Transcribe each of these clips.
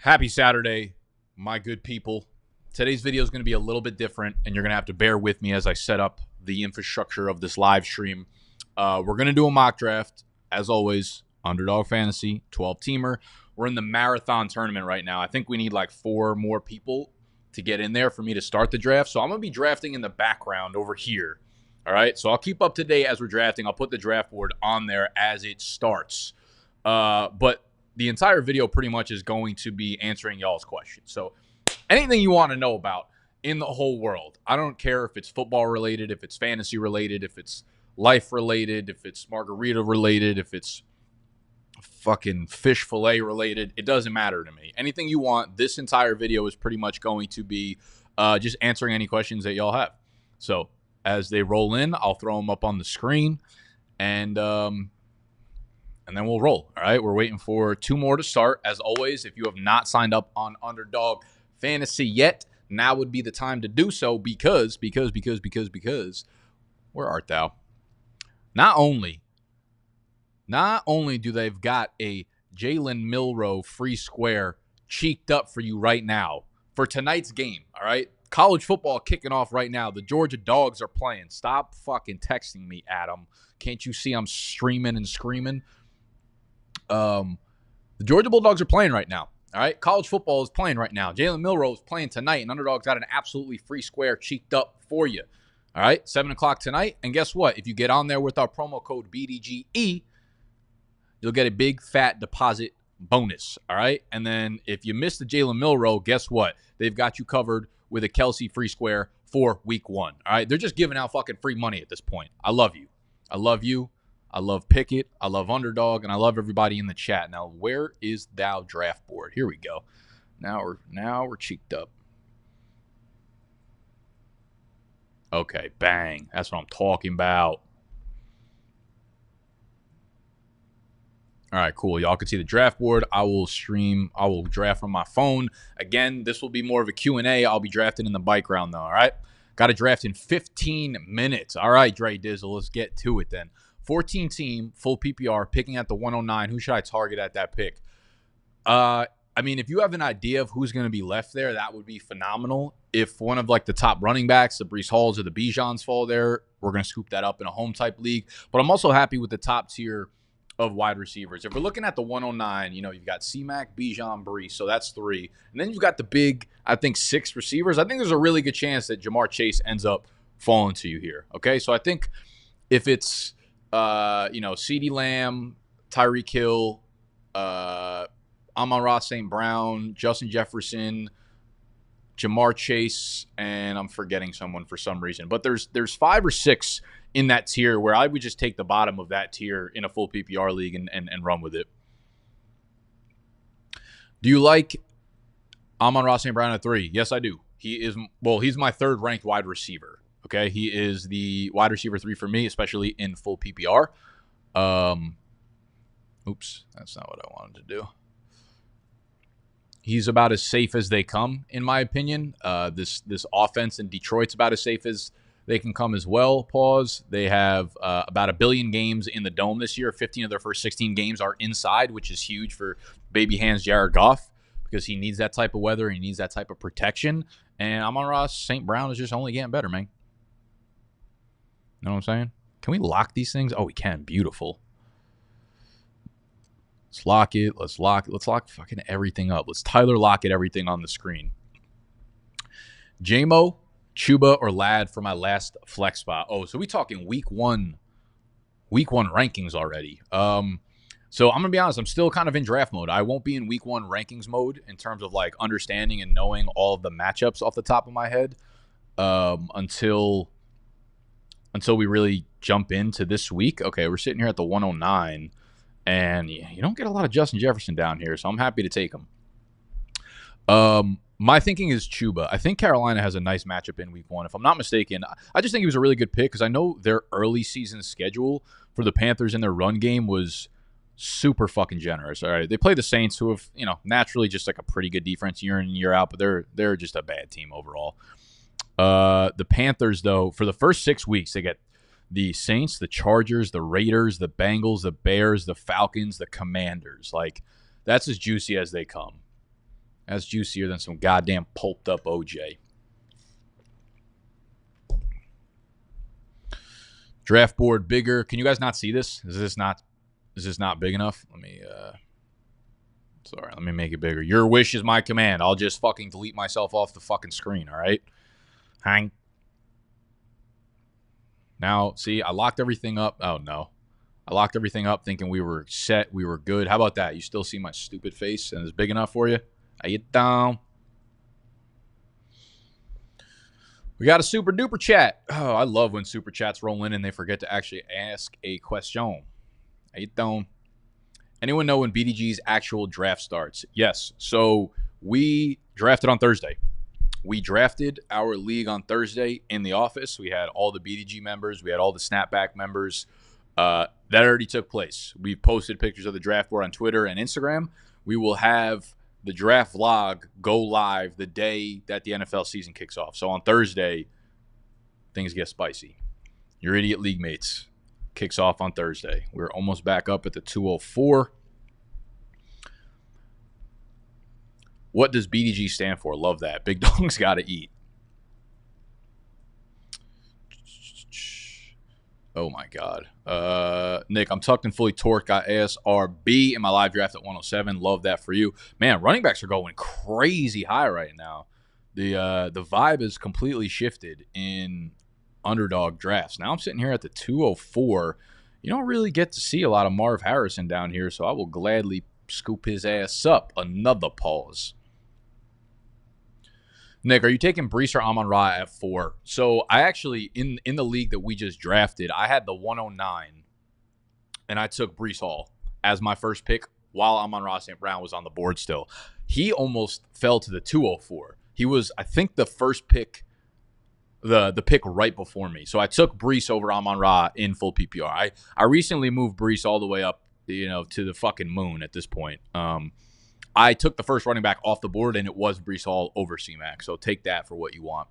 Happy Saturday, my good people. Today's video is going to be a little bit different, and you're going to have to bear with me as I set up the infrastructure of this live stream. We're going to do a mock draft, as always, Underdog Fantasy, 12-teamer. We're in the marathon tournament right now. I think we need like 4 more people to get in there for me to start the draft. So I'm going to be drafting in the background over here. All right, so I'll keep up to date as we're drafting. I'll put the draft board on there as it starts. But the entire video pretty much is going to be answering y'all's questions. So anything you want to know about in the whole world, I don't care if it's football related, if it's fantasy related, if it's life related, if it's margarita related, if it's fucking fish fillet related, it doesn't matter to me. Anything you want, this entire video is pretty much going to be just answering any questions that y'all have. So as they roll in, I'll throw them up on the screen, and then we'll roll. All right, we're waiting for 2 more to start. As always, if you have not signed up on Underdog Fantasy yet, now would be the time to do so because where art thou? Not only do they've got a Jalen Milroe free square cheeked up for you right now for tonight's game, all right? College football kicking off right now. The Georgia Dogs are playing. Stop fucking texting me, Adam. Can't you see I'm streaming and screaming? The Georgia Bulldogs are playing right now. All right, college football is playing right now. Jalen Milroe is playing tonight, and Underdog's got an absolutely free square cheeked up for you. All right, 7 o'clock tonight. And guess what? If you get on there with our promo code BDGE, you'll get a big fat deposit bonus. All right, and then if you miss the Jalen Milroe, guess what? They've got you covered with a Kelsey free square for week 1. All right, they're just giving out fucking free money at this point. I love you. I love you. I love Pickett, I love Underdog, and I love everybody in the chat. Now, where is thou draft board? Here we go. Now we're cheeked up. Okay, bang. That's what I'm talking about. All right, cool. Y'all can see the draft board. I will draft from my phone. Again, this will be more of a Q&A. I'll be drafting in the bike round, though, all right? Got to draft in 15 minutes. All right, Dre Dizzle, let's get to it then. 14-team, full PPR, picking at the 109. Who should I target at that pick? I mean, if you have an idea of who's going to be left there, that would be phenomenal. If one of like the top running backs, the Breece Halls or the Bijans fall there, we're going to scoop that up in a home type league. But I'm also happy with the top tier of wide receivers. If we're looking at the 109, you know, you've got C-Mac, Bijan, Breece, so that's 3. And then you've got the big, I think, 6 receivers. I think there's a really good chance that Jamar Chase ends up falling to you here. Okay, so I think if it's CeeDee Lamb, Tyreek Hill, Amon-Ra St. Brown, Justin Jefferson, Jamar Chase, and I'm forgetting someone for some reason. But there's 5 or 6 in that tier where I would just take the bottom of that tier in a full PPR league and run with it. Do you like Amon-Ra St. Brown at 3? Yes, I do. He's my 3rd ranked wide receiver. Okay, he is the wide receiver 3 for me, especially in full PPR. Oops, that's not what I wanted to do. He's about as safe as they come, in my opinion. This offense in Detroit's about as safe as they can come as well. Pause. They have about 1 billion games in the Dome this year. 15 of their first 16 games are inside, which is huge for baby hands Jared Goff because he needs that type of weather. He needs that type of protection. And Amon-Ra St. Brown is just only getting better, man. You know what I'm saying? Can we lock these things? Oh, we can. Beautiful. Let's lock it. Let's lock fucking everything up. Let's Tyler Lockett everything on the screen. JMO, Chuba, or Lad for my last flex spot. Oh, so we talking week one rankings already. So I'm going to be honest. I'm still kind of in draft mode. I won't be in week 1 rankings mode in terms of like understanding and knowing all of the matchups off the top of my head until we really jump into this week. Okay, we're sitting here at the 109, and you don't get a lot of Justin Jefferson down here, so I'm happy to take him. My thinking is Chuba. I think Carolina has a nice matchup in week 1. If I'm not mistaken, I just think he was a really good pick because I know their early season schedule for the Panthers in their run game was super fucking generous. All right, they play the Saints, who have, naturally just like a pretty good defense year in and year out, but they're just a bad team overall. The Panthers, though, for the first 6 weeks, they get the Saints, the Chargers, the Raiders, the Bengals, the Bears, the Falcons, the Commanders. Like, that's as juicy as they come. That's juicier than some goddamn pulped up OJ. Draft board bigger. Can you guys not see this? Is this not big enough? Let me make it bigger. Your wish is my command. I'll just fucking delete myself off the fucking screen, all right? Hang. Now, see, I locked everything up. Oh, no. I locked everything up thinking we were set, we were good. How about that? You still see my stupid face and it's big enough for you? How you down? We got a super duper chat. Oh, I love when super chats roll in and they forget to actually ask a question. How you doing? Anyone know when BDG's actual draft starts? Yes. So we drafted on Thursday. We drafted our league on Thursday in the office. We had all the BDG members. We had all the Snapback members. That already took place. We've posted pictures of the draft board on Twitter and Instagram. We will have the draft vlog go live the day that the NFL season kicks off. So on Thursday, things get spicy. Your idiot league mates kicks off on Thursday. We're almost back up at the 204. What does BDG stand for? Love that. Big dog's got to eat. Oh, my God. Nick, I'm tucked and fully torqued. Got ASRB in my live draft at 107. Love that for you. Man, running backs are going crazy high right now. The vibe is completely shifted in underdog drafts. Now I'm sitting here at the 204. You don't really get to see a lot of Marv Harrison down here, so I will gladly scoop his ass up. Another pause. Nick, are you taking Brees or Amon-Ra at 4? So I actually, in the league that we just drafted, I had the 109, and I took Brees Hall as my first pick while Amon-Ra St. Brown was on the board still. He almost fell to the 204. He was, I think, the first pick, the pick right before me. So I took Brees over Amon-Ra in full PPR. I recently moved Brees all the way up, to the fucking moon at this point. I took the first running back off the board, and it was Brees Hall over C-Mac. So take that for what you want.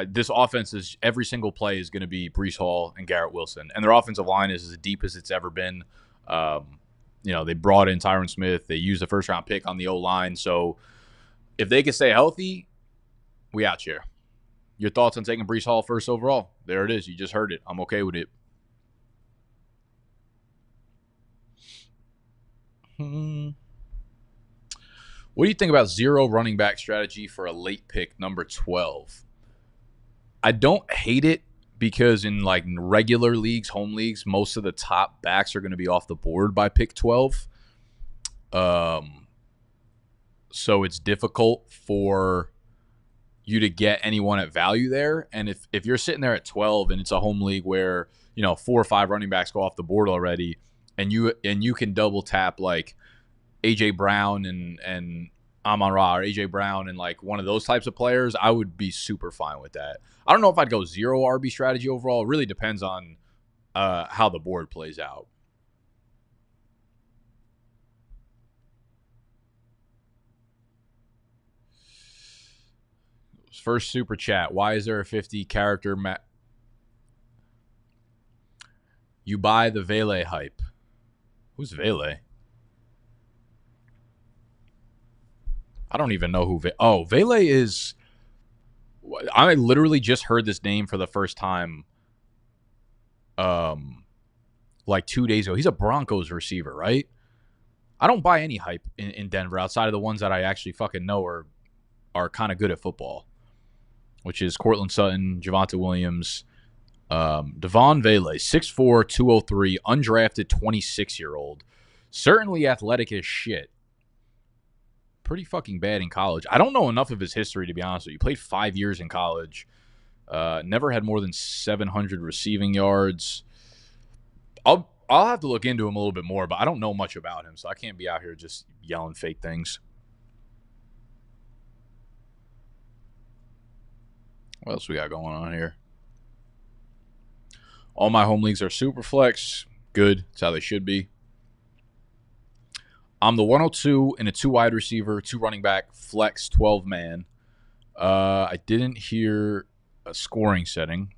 This offense is every single play is going to be Brees Hall and Garrett Wilson, and their offensive line is as deep as it's ever been. They brought in Tyron Smith. They used the first round pick on the O-line. So if they can stay healthy, we out here. Your thoughts on taking Brees Hall first overall? There it is. You just heard it. I'm okay with it. What do you think about zero running back strategy for a late pick, number 12? I don't hate it because in regular leagues, home leagues, most of the top backs are going to be off the board by pick 12. So it's difficult for you to get anyone at value there. And if you're sitting there at 12 and it's a home league where, 4 or 5 running backs go off the board already, and you can double tap like AJ Brown and Amon-Ra or AJ Brown and one of those types of players, I would be super fine with that. I don't know if I'd go zero RB strategy overall. It really depends on how the board plays out. First super chat. Why is there a 50 character You buy the Vele hype. Who's Vele? I don't even know who Vele is. I literally just heard this name for the first time 2 days ago. He's a Broncos receiver, right? I don't buy any hype in Denver outside of the ones that I actually fucking know are kind of good at football, which is Cortland Sutton, Javonte Williams, Devon Vele, 6'4", 203, undrafted 26-year-old. Certainly athletic as shit. Pretty fucking bad in college. I don't know enough of his history, to be honest with you. He played 5 years in college. Never had more than 700 receiving yards. I'll have to look into him a little bit more, but I don't know much about him, so I can't be out here just yelling fake things. What else we got going on here? All my home leagues are super flex. Good. That's how they should be. I'm the 102 in a 2 wide receiver, 2 running back, flex 12 man. I didn't hear a scoring setting.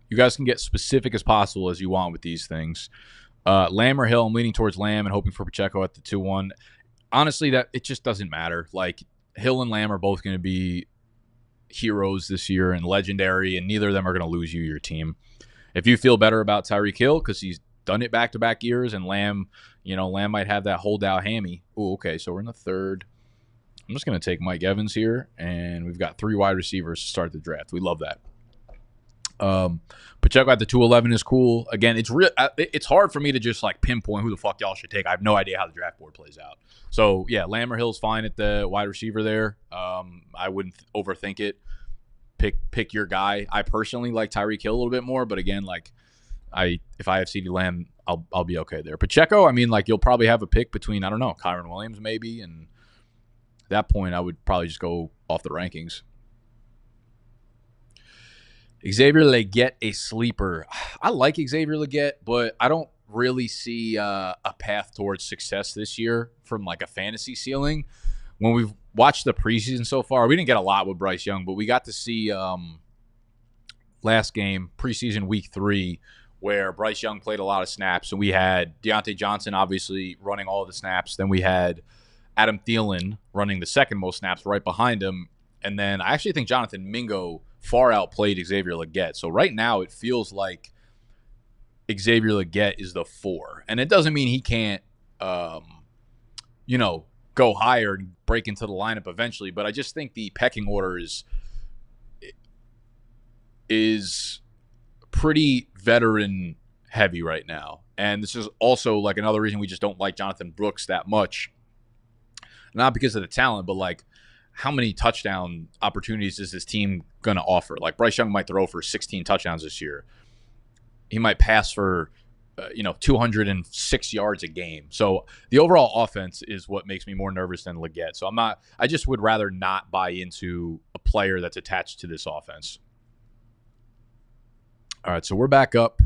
You guys can get specific as possible as you want with these things. Lamb or Hill, I'm leaning towards Lamb and hoping for Pacheco at the 2-1. honestly, that it just doesn't matter. Like, Hill and Lamb are both going to be heroes this year and legendary, and neither of them are going to lose you your team. If you feel better about Tyreek Hill because he's done it back-to-back years, and Lamb might have that holdout hammy. Oh, okay, so we're in the third. I'm just going to take Mike Evans here, and we've got 3 wide receivers to start the draft. We love that. Pacheco at the 211 is cool. Again, it's hard for me to just like pinpoint who the fuck y'all should take. I have no idea how the draft board plays out. So yeah, Lamb or Hill's fine at the wide receiver there. I wouldn't overthink it. Pick your guy. I personally like Tyreek Hill a little bit more, but again, like if I have CeeDee Lamb, I'll be okay there. Pacheco, I mean, like you'll probably have a pick between, I don't know, Kyron Williams maybe, and at that point I would probably just go off the rankings. Xavier Legette, a sleeper. I like Xavier Legette, but I don't really see a path towards success this year from like a fantasy ceiling. When we've watched the preseason so far, we didn't get a lot with Bryce Young, but we got to see last game, preseason week 3, where Bryce Young played a lot of snaps, and we had Deontay Johnson obviously running all the snaps. Then we had Adam Thielen running the second most snaps right behind him. And then I actually think Jonathan Mingo far outplayed Xavier Legette. So right now it feels like Xavier Legette is the 4. And it doesn't mean he can't, go higher and break into the lineup eventually. But I just think the pecking order is pretty veteran heavy right now. And this is also like another reason we just don't like Jonathan Brooks that much. Not because of the talent, but like, how many touchdown opportunities is this team going to offer? Like Bryce Young might throw for 16 touchdowns this year. He might pass for, 206 yards a game. So the overall offense is what makes me more nervous than Legette. So I just would rather not buy into a player that's attached to this offense. All right, so we're back up.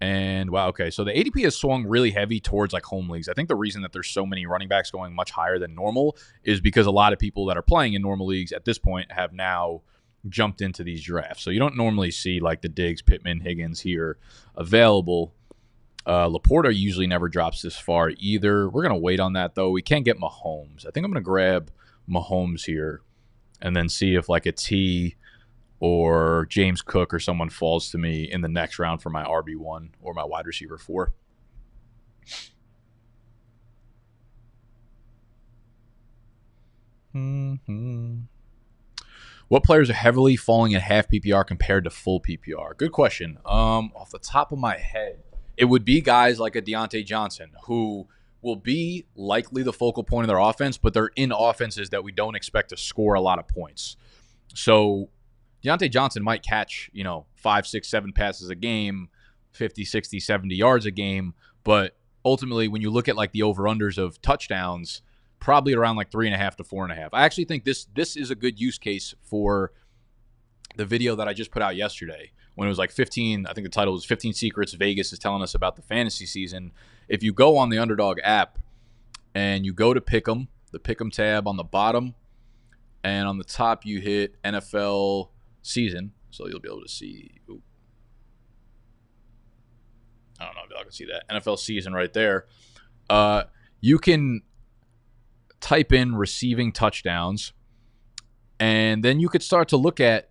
And wow, okay. So the ADP has swung really heavy towards like home leagues. I think the reason that there's so many running backs going much higher than normal is because a lot of people that are playing in normal leagues at this point have now jumped into these drafts. So you don't normally see like the Diggs, Pittman, Higgins here available. Laporta usually never drops this far either. We're going to wait on that though. We can't get Mahomes. I think I'm going to grab Mahomes here and then see if like a T or James Cook or someone falls to me in the next round for my RB1 or my wide receiver 4. What players are heavily falling in half PPR compared to full PPR? Good question. Off the top of my head, it would be guys like a Deontay Johnson who will be likely the focal point of their offense, but they're in offenses that we don't expect to score a lot of points. So Deontay Johnson might catch, 5, 6, 7 passes a game, 50, 60, 70 yards a game. But ultimately, when you look at like the over-unders of touchdowns, probably around like 3.5 to 4.5. I actually think this is a good use case for the video that I just put out yesterday when it was like 15. I think the title was 15 Secrets Vegas is telling us about the fantasy season. If you go on the Underdog app and you go to Pick'em, the Pick'em tab on the bottom, and on the top you hit NFL season, so you'll be able to see. I don't know if y'all can see that NFL season right there. You can type in receiving touchdowns, and then you could start to look at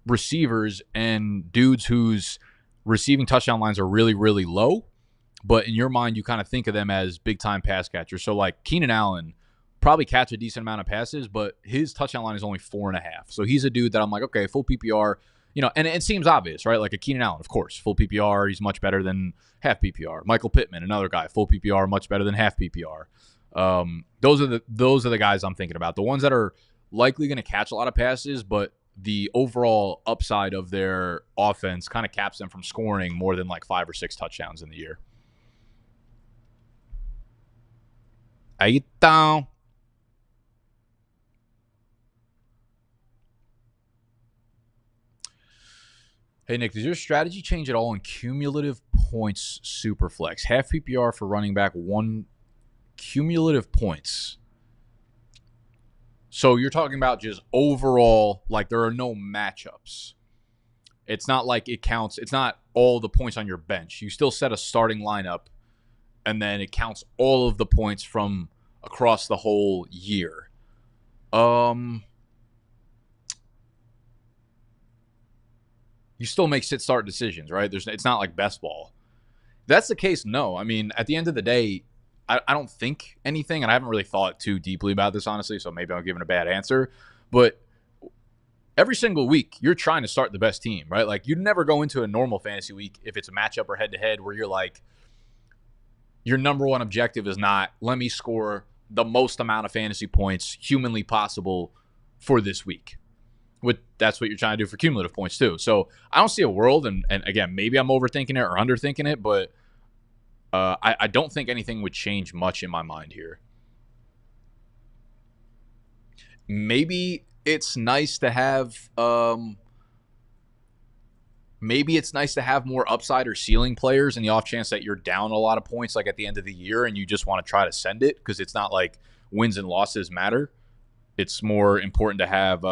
receivers and dudes whose receiving touchdown lines are really, really low, but in your mind you kind of think of them as big time pass catchers. So like Keenan Allen probably catch a decent amount of passes, but his touchdown line is only 4.5. So he's a dude that I'm like, okay, full PPR, and it seems obvious, right? Like a Keenan Allen, of course, full PPR, he's much better than half PPR. Michael Pittman, another guy, full PPR, much better than half PPR. Those are the guys I'm thinking about. The ones that are likely going to catch a lot of passes, but the overall upside of their offense kind of caps them from scoring more than like 5 or 6 touchdowns in the year. Aí então. Hey, Nick, does your strategy change at all in cumulative points Superflex? Half PPR for running back, 1 cumulative points. So you're talking about just overall, like there are no matchups. It's not like it counts. It's not all the points on your bench. You still set a starting lineup, and then it counts all of the points from across the whole year. You still make sit-start decisions, right? It's not like best ball. If that's the case, no. I mean, at the end of the day, I don't think anything, and I haven't really thought too deeply about this, honestly, so maybe I'm giving a bad answer. But every single week, you're trying to start the best team, right? Like, you'd never go into a normal fantasy week if it's a matchup or head-to-head where you're like, your number one objective is not, let me score the most amount of fantasy points humanly possible for this week. That's what you're trying to do for cumulative points too. So I don't see a world, and again, maybe I'm overthinking it or underthinking it, but I don't think anything would change much in my mind here. Maybe it's nice to have more upside or ceiling players in the off chance that you're down a lot of points like at the end of the year and you just want to try to send it, because it's not like wins and losses matter. It's more important to have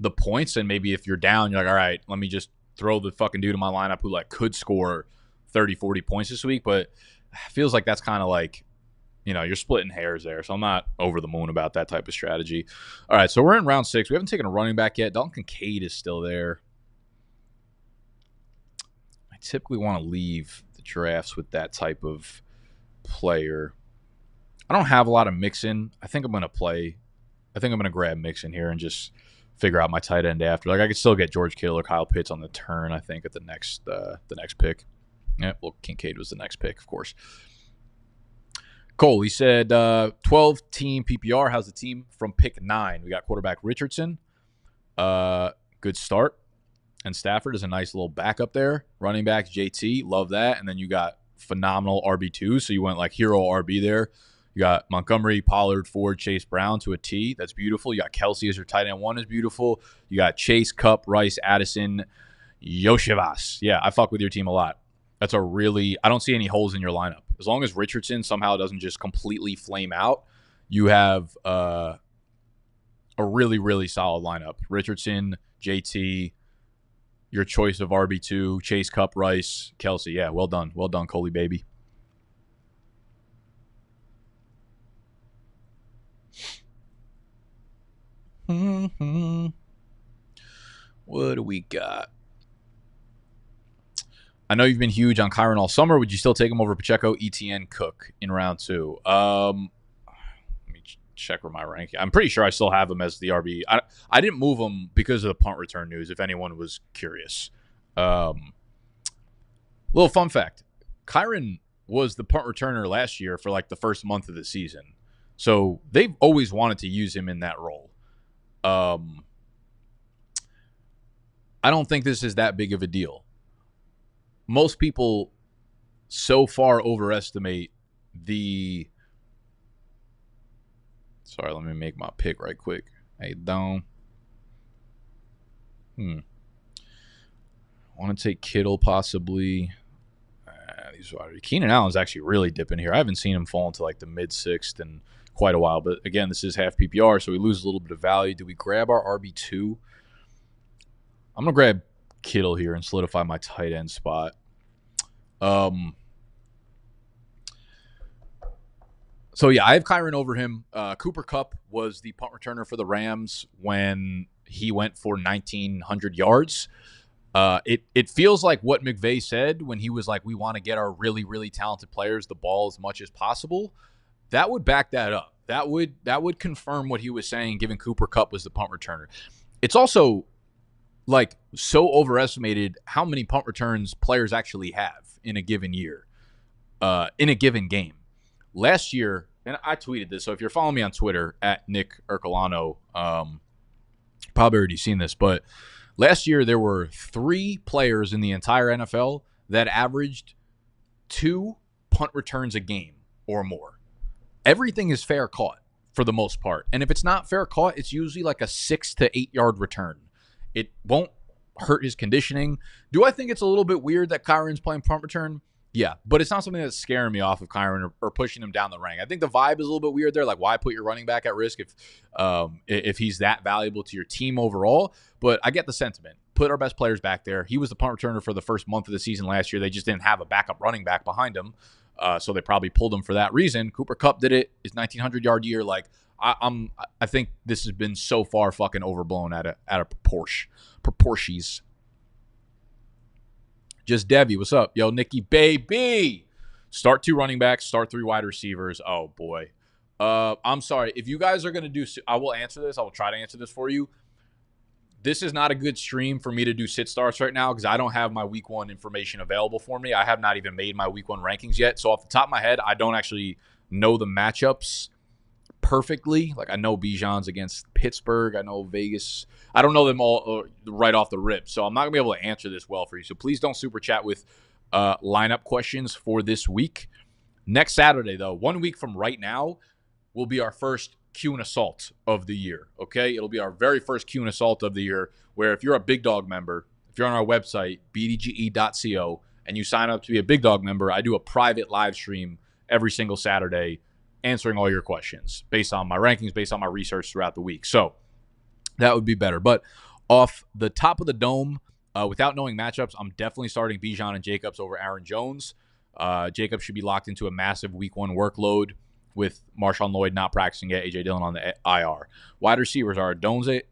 the points, and maybe if you're down, you're like, all right, let me just throw the fucking dude in my lineup who like could score 30, 40 points this week. But it feels like that's kind of like, you're splitting hairs there. So I'm not over the moon about that type of strategy. All right, so we're in round 6. We haven't taken a running back yet. Dalton Kincaid is still there. I typically want to leave the drafts with that type of player. I don't have a lot of Mixon. I think I'm going to grab Mixon here and just figure out my tight end after. Like, I could still get George Kittle or Kyle Pitts on the turn, I think, at the next pick. Yeah, well, Kincaid was the next pick, of course. Cole, he said 12-team PPR. How's the team from pick 9? We got quarterback Richardson. Good start. And Stafford is a nice little backup there. Running back JT, love that. And then you got phenomenal RB2, so you went like hero RB there. You got Montgomery, Pollard, Ford, Chase, Brown to a T. That's beautiful. You got Kelsey as your tight end 1 is beautiful. You got Chase, Kupp, Rice, Addison, Yoshivas. Yeah, I fuck with your team a lot. I don't see any holes in your lineup. As long as Richardson somehow doesn't just completely flame out, you have a really, really solid lineup. Richardson, JT, your choice of RB2, Chase, Kupp, Rice, Kelsey. Yeah, well done. Well done, Coley, baby. What do we got? I know you've been huge on Kyron all summer. Would you still take him over Pacheco, ETN, Cook in round 2? Let me check where my ranking. I'm pretty sure I still have him as the RB. I didn't move him because of the punt return news, if anyone was curious. Little fun fact. Kyron was the punt returner last year for like the first month of the season. So they've always wanted to use him in that role. I don't think this is that big of a deal. Most people so far overestimate the... Sorry, let me make my pick right quick. Hey, down. I want to take Kittle possibly. Keenan Allen's actually really dipping here. I haven't seen him fall into like the mid-6th in quite a while. But again, this is half PPR, so we lose a little bit of value. Do we grab our RB2? I'm going to grab Kittle here and solidify my tight end spot. So, yeah, I have Kyron over him. Cooper Kupp was the punt returner for the Rams when he went for 1,900 yards. It feels like what McVay said when he was like, we want to get our really, really talented players the ball as much as possible. That would back that up. That would confirm what he was saying, given Cooper Kupp was the punt returner. It's also like so overestimated how many punt returns players actually have in a given year, in a given game. Last year, and I tweeted this, so if you're following me on Twitter at Nick Ercolano, probably already seen this, but last year there were 3 players in the entire NFL that averaged 2 punt returns a game or more. Everything is fair caught for the most part. And if it's not fair caught, it's usually like a 6 to 8 yard return. It won't hurt his conditioning. Do I think it's a little bit weird that Kyron's playing punt return? Yeah, but it's not something that's scaring me off of Kyron or pushing him down the rank. I think the vibe is a little bit weird there. Like, why put your running back at risk if he's that valuable to your team overall? But I get the sentiment. Put our best players back there. He was the punt returner for the first month of the season last year. They just didn't have a backup running back behind him. So they probably pulled him for that reason. Cooper Kupp did it. His 1,900-yard year. Like, I think this has been so far fucking overblown at a proportions. Just Debbie, what's up? Yo, Nikki, baby. Start 2 running backs, start 3 wide receivers. Oh, boy. I'm sorry. If you guys are going to do, I will answer this. I will try to answer this for you. This is not a good stream for me to do sit starts right now because I don't have my week 1 information available for me. I have not even made my week 1 rankings yet. So off the top of my head, I don't actually know the matchups perfectly. Like, I know Bijan's against Pittsburgh. I know Vegas. I don't know them all right off the rip. So I'm not going to be able to answer this well for you. So please don't super chat with lineup questions for this week. Next Saturday, though, 1 week from right now, will be our first Q and Assault of the year, okay? It'll be our very first Q and Assault of the year, where if you're a Big Dog member, if you're on our website, bdge.co, and you sign up to be a Big Dog member, I do a private live stream every single Saturday answering all your questions based on my rankings, based on my research throughout the week. So that would be better. But off the top of the dome, without knowing matchups, I'm definitely starting Bijan and Jacobs over Aaron Jones. Jacobs should be locked into a massive week 1 workload with Marshawn Lloyd not practicing yet, A.J. Dillon on the IR. Wide receivers are Dunze,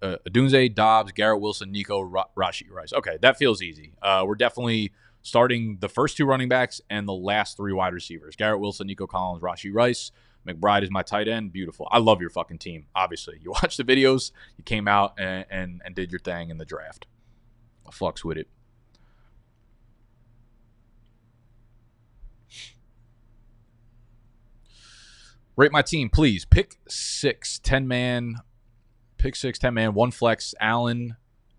Dobbs, Garrett Wilson, Nico, Rashee Rice. Okay, that feels easy. We're definitely starting the first 2 running backs and the last 3 wide receivers. Garrett Wilson, Nico Collins, Rashee Rice. McBride is my tight end. Beautiful. I love your fucking team, obviously. You watched the videos. You came out and did your thing in the draft. I flux with it. Rate my team, please. Pick 6, 10-man. Pick 6, 10-man. 1 flex. Allen,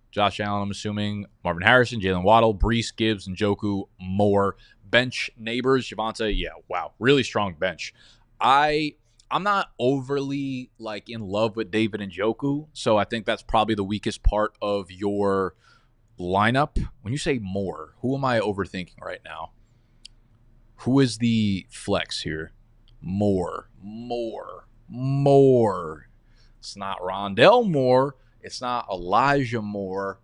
Josh Allen, I'm assuming. Marvin Harrison, Jalen Waddle, Breece, Gibbs, Njoku, Moore. Bench, Neighbors, Javonte. Yeah, wow. Really strong bench. I'm not overly, like, in love with David Njoku, so I think that's probably the weakest part of your lineup. When you say Moore, who am I overthinking right now? Who is the flex here? Moore. It's not Rondell Moore. It's not Elijah Moore.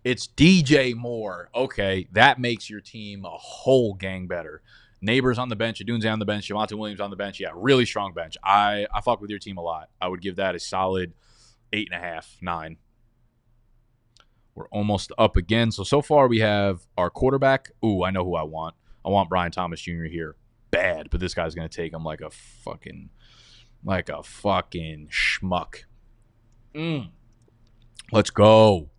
It's DJ Moore. Okay, that makes your team a whole gang better. Neighbors on the bench, Adunze on the bench, Javonte Williams on the bench. Yeah, really strong bench. I fuck with your team a lot. I would give that a solid 8.5, 9. We're almost up again. So far we have our quarterback. Ooh, I know who I want. I want Brian Thomas Jr. here. Bad, but this guy's going to take him like a fucking schmuck. Let's go.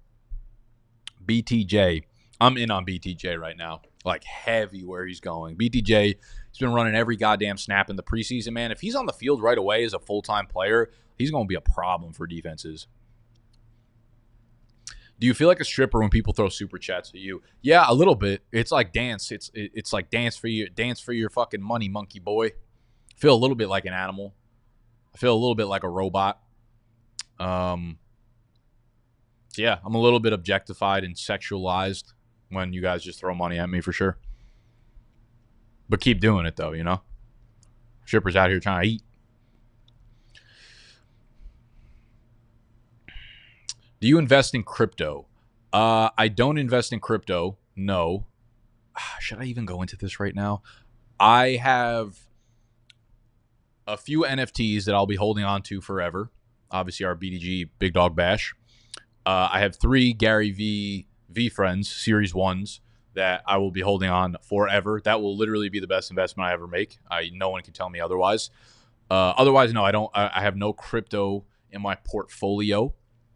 BTJ. I'm in on BTJ right now. Like, heavy where he's going. BTJ, he's been running every goddamn snap in the preseason, man. If he's on the field right away as a full-time player, he's going to be a problem for defenses. Do you feel like a stripper when people throw super chats at you? Yeah, a little bit. It's like dance. It's like dance for your fucking money, monkey boy. I feel a little bit like an animal. I feel a little bit like a robot. So yeah, I'm a little bit objectified and sexualized when you guys just throw money at me for sure. But keep doing it though, you know? Strippers out here trying to eat. Do you invest in crypto? I don't invest in crypto. No. Should I even go into this right now? I have a few NFTs that I'll be holding on to forever. Obviously, our BDGE Big Dog Bash. I have 3 Gary V Friends Series 1s that I will be holding on forever. That will literally be the best investment I ever make. No one can tell me otherwise. Otherwise, no, I don't. I have no crypto in my portfolio.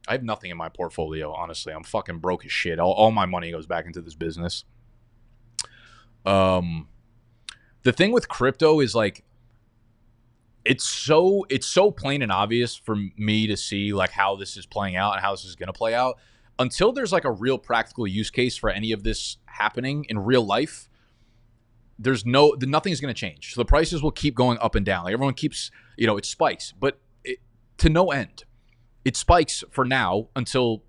I have nothing in my portfolio, honestly. I'm fucking broke as shit. All my money goes back into this business. The thing with crypto is, like, it's so plain and obvious for me to see, like, how this is playing out and how this is going to play out. Until there's, like, a real practical use case for any of this happening in real life, nothing's going to change. So the prices will keep going up and down. Like, everyone keeps, it spikes, but to no end. It spikes for now until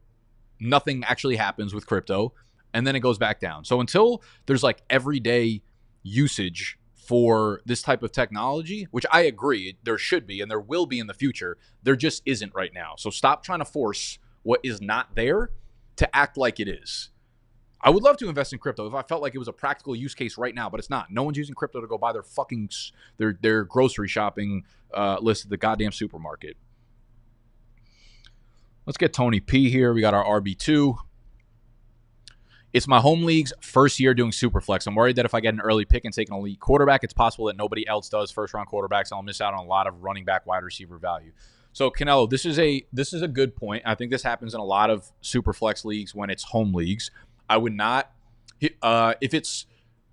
nothing actually happens with crypto, and then it goes back down. So until there's, like, everyday usage for this type of technology, which I agree there should be and there will be in the future, there just isn't right now. So stop trying to force what is not there to act like it is. I would love to invest in crypto if I felt like it was a practical use case right now, but it's not. No one's using crypto to go buy their fucking their grocery shopping list at the goddamn supermarket. Let's get Tony P here. We got our RB2. It's my home league's first year doing Superflex. I'm worried that if I get an early pick and take an elite quarterback, it's possible that nobody else does first-round quarterbacks, and I'll miss out on a lot of running back wide receiver value. So, Canelo, this is a good point. I think this happens in a lot of Superflex leagues when it's home leagues. I would not if it's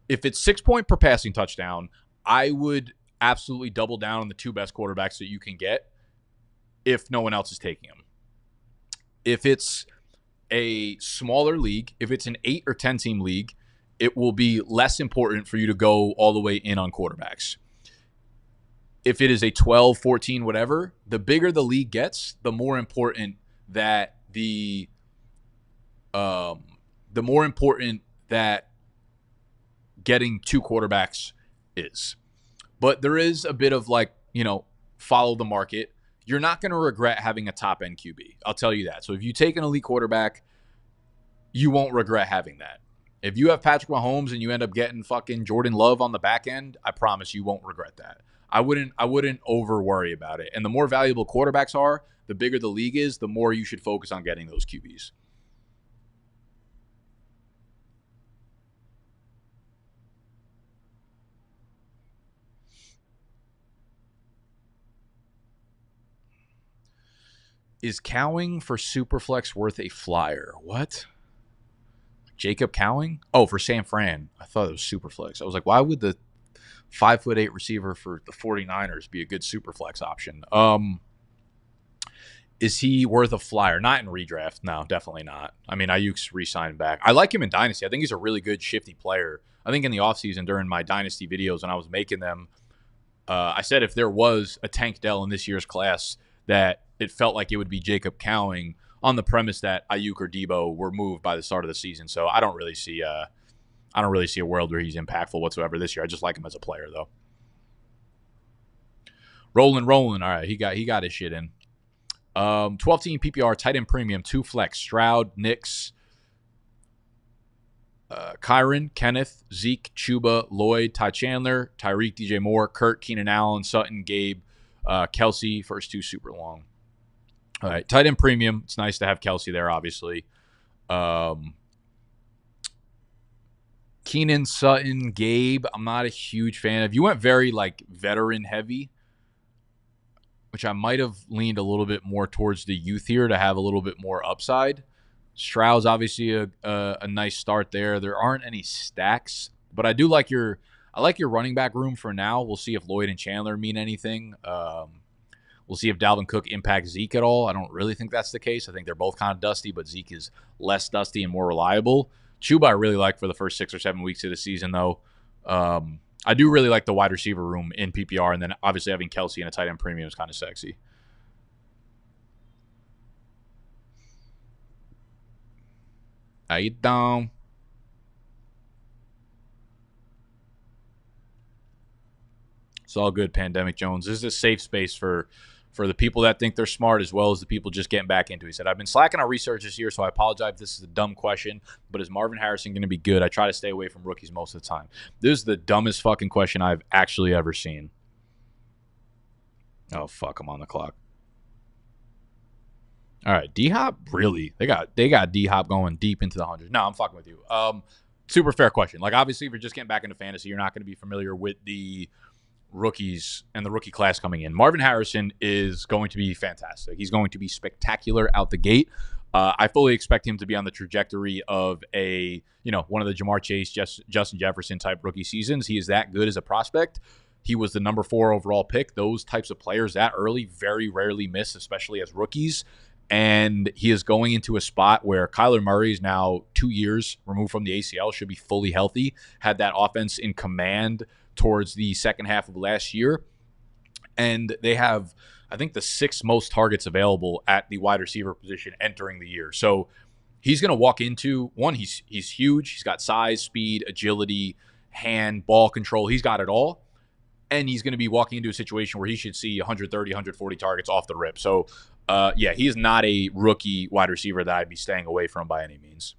6 point per passing touchdown, I would absolutely double down on the two best quarterbacks that you can get if no one else is taking them. If it's a smaller league, if it's an 8 or 10 team league, it will be less important for you to go all the way in on quarterbacks. If it is a 12, 14, whatever, the bigger the league gets, the more important that getting two quarterbacks is. But there is a bit of follow the market. You're not going to regret having a top-end QB. I'll tell you that. So if you take an elite quarterback, you won't regret having that. If you have Patrick Mahomes and you end up getting fucking Jordan Love on the back end, I promise you won't regret that. I wouldn't over worry about it. And the more valuable quarterbacks are, the bigger the league is, the more you should focus on getting those QBs. Is Cowing for Superflex worth a flyer? What? Jacob Cowing? Oh, for San Fran. I thought it was Superflex. I was like, why would the 5'8" receiver for the 49ers be a good Superflex option? Is he worth a flyer? Not in redraft. No, definitely not. I mean, Ayuk's re-signed back. I like him in Dynasty. I think he's a really good shifty player. I think in the offseason during my Dynasty videos when I was making them, I said if there was a Tank Dell in this year's class, that it felt like it would be Jacob Cowing on the premise that Ayuk or Debo were moved by the start of the season. So I don't really see a world where he's impactful whatsoever this year. I just like him as a player though. Rolling. All right, he got his shit in. 12-team PPR, tight end premium, 2 flex, Stroud, Nix, Kyron, Kenneth, Zeke, Chuba, Lloyd, Ty Chandler, Tyreek, DJ Moore, Kurt, Keenan Allen, Sutton, Gabe, Kelsey, first 2 super long. All right, tight end premium. It's nice to have Kelsey there, obviously. Keenan, Sutton, Gabe, I'm not a huge fan of. You went very veteran heavy, which I might have leaned a little bit more towards the youth here to have a little bit more upside. Stroud's obviously a nice start there. There aren't any stacks, but I like your running back room for now. We'll see if Lloyd and Chandler mean anything. We'll see if Dalvin Cook impacts Zeke at all. I don't really think that's the case. I think they're both kind of dusty, but Zeke is less dusty and more reliable. Chuba I really like for the first 6 or 7 weeks of the season, though. I do really like the wide receiver room in PPR, and then obviously having Kelsey and a tight end premium is kind of sexy. How you doing? It's all good, Pandemic Jones. This is a safe space for the people that think they're smart as well as the people just getting back into it. He said, I've been slacking on research this year, so I apologize if this is a dumb question, but is Marvin Harrison going to be good? I try to stay away from rookies most of the time. This is the dumbest fucking question I've actually ever seen. Oh, fuck, I'm on the clock. All right, D-Hop, really? They got D-Hop going deep into the hundreds. No, I'm fucking with you. Super fair question. Obviously, if you're just getting back into fantasy, you're not going to be familiar with the rookies and the rookie class coming in. Marvin Harrison is going to be fantastic. He's going to be spectacular out the gate. I fully expect him to be on the trajectory of one of the Jamar Chase, Justin Jefferson type rookie seasons. He is that good as a prospect. He was the number 4 overall pick. Those types of players that early very rarely miss, especially as rookies. And he is going into a spot where Kyler Murray is now 2 years removed from the ACL, should be fully healthy, had that offense in command towards the second half of last year. And they have, I think, the 6th most targets available at the wide receiver position entering the year. So he's going to walk into, one, he's huge. He's got size, speed, agility, hand, ball control. He's got it all. And he's going to be walking into a situation where he should see 130, 140 targets off the rip. So, he is not a rookie wide receiver that I'd be staying away from by any means.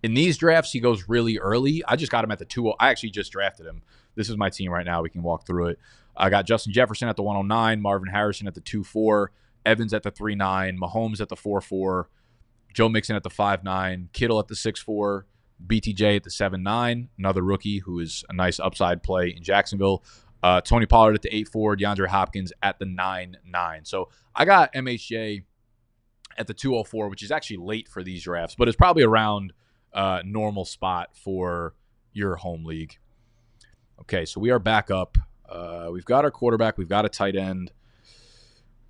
In these drafts, he goes really early. I just got him at the 2. I actually just drafted him. This is my team right now. We can walk through it. I got Justin Jefferson at the 109, Marvin Harrison at the 2-4, Evans at the 3-9, Mahomes at the 4-4, Joe Mixon at the 5-9, Kittle at the 6-4, BTJ at the 7-9, another rookie who is a nice upside play in Jacksonville. Tony Pollard at the 8-4, DeAndre Hopkins at the 9-9. So I got MHJ at the 204, which is actually late for these drafts, but it's probably around normal spot for your home league. Okay, so we are back up. We've got our quarterback. We've got a tight end.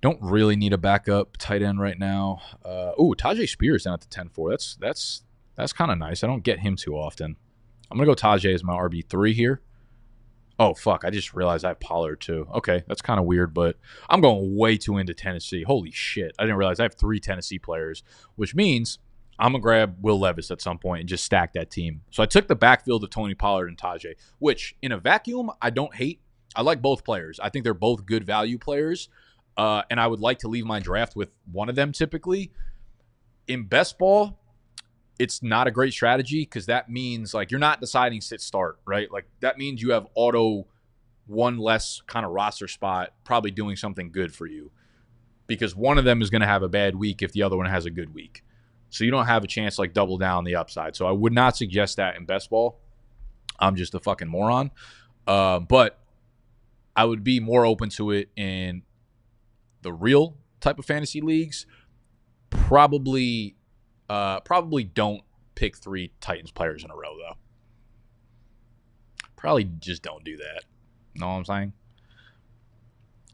Don't really need a backup tight end right now. Tajay Spears down at the 10-4. That's kind of nice. I don't get him too often. I'm going to go Tajay as my RB3 here. Oh, fuck. I just realized I have Pollard, too. Okay, that's kind of weird, but I'm going way too into Tennessee. Holy shit. I didn't realize I have 3 Tennessee players, which means I'm going to grab Will Levis at some point and just stack that team. So I took the backfield of Tony Pollard and Tajay, which in a vacuum, I don't hate. I like both players. I think they're both good value players, and I would like to leave my draft with one of them typically. In best ball, it's not a great strategy because that means like you're not deciding sit start, right? Like that means you have auto one less kind of roster spot probably doing something good for you because one of them is going to have a bad week if the other one has a good week. So you don't have a chance to like double down the upside. So I would not suggest that in best ball. I'm just a fucking moron. But I would be more open to it in the real type of fantasy leagues. Probably don't pick 3 Titans players in a row, though. Probably just don't do that. Know what I'm saying?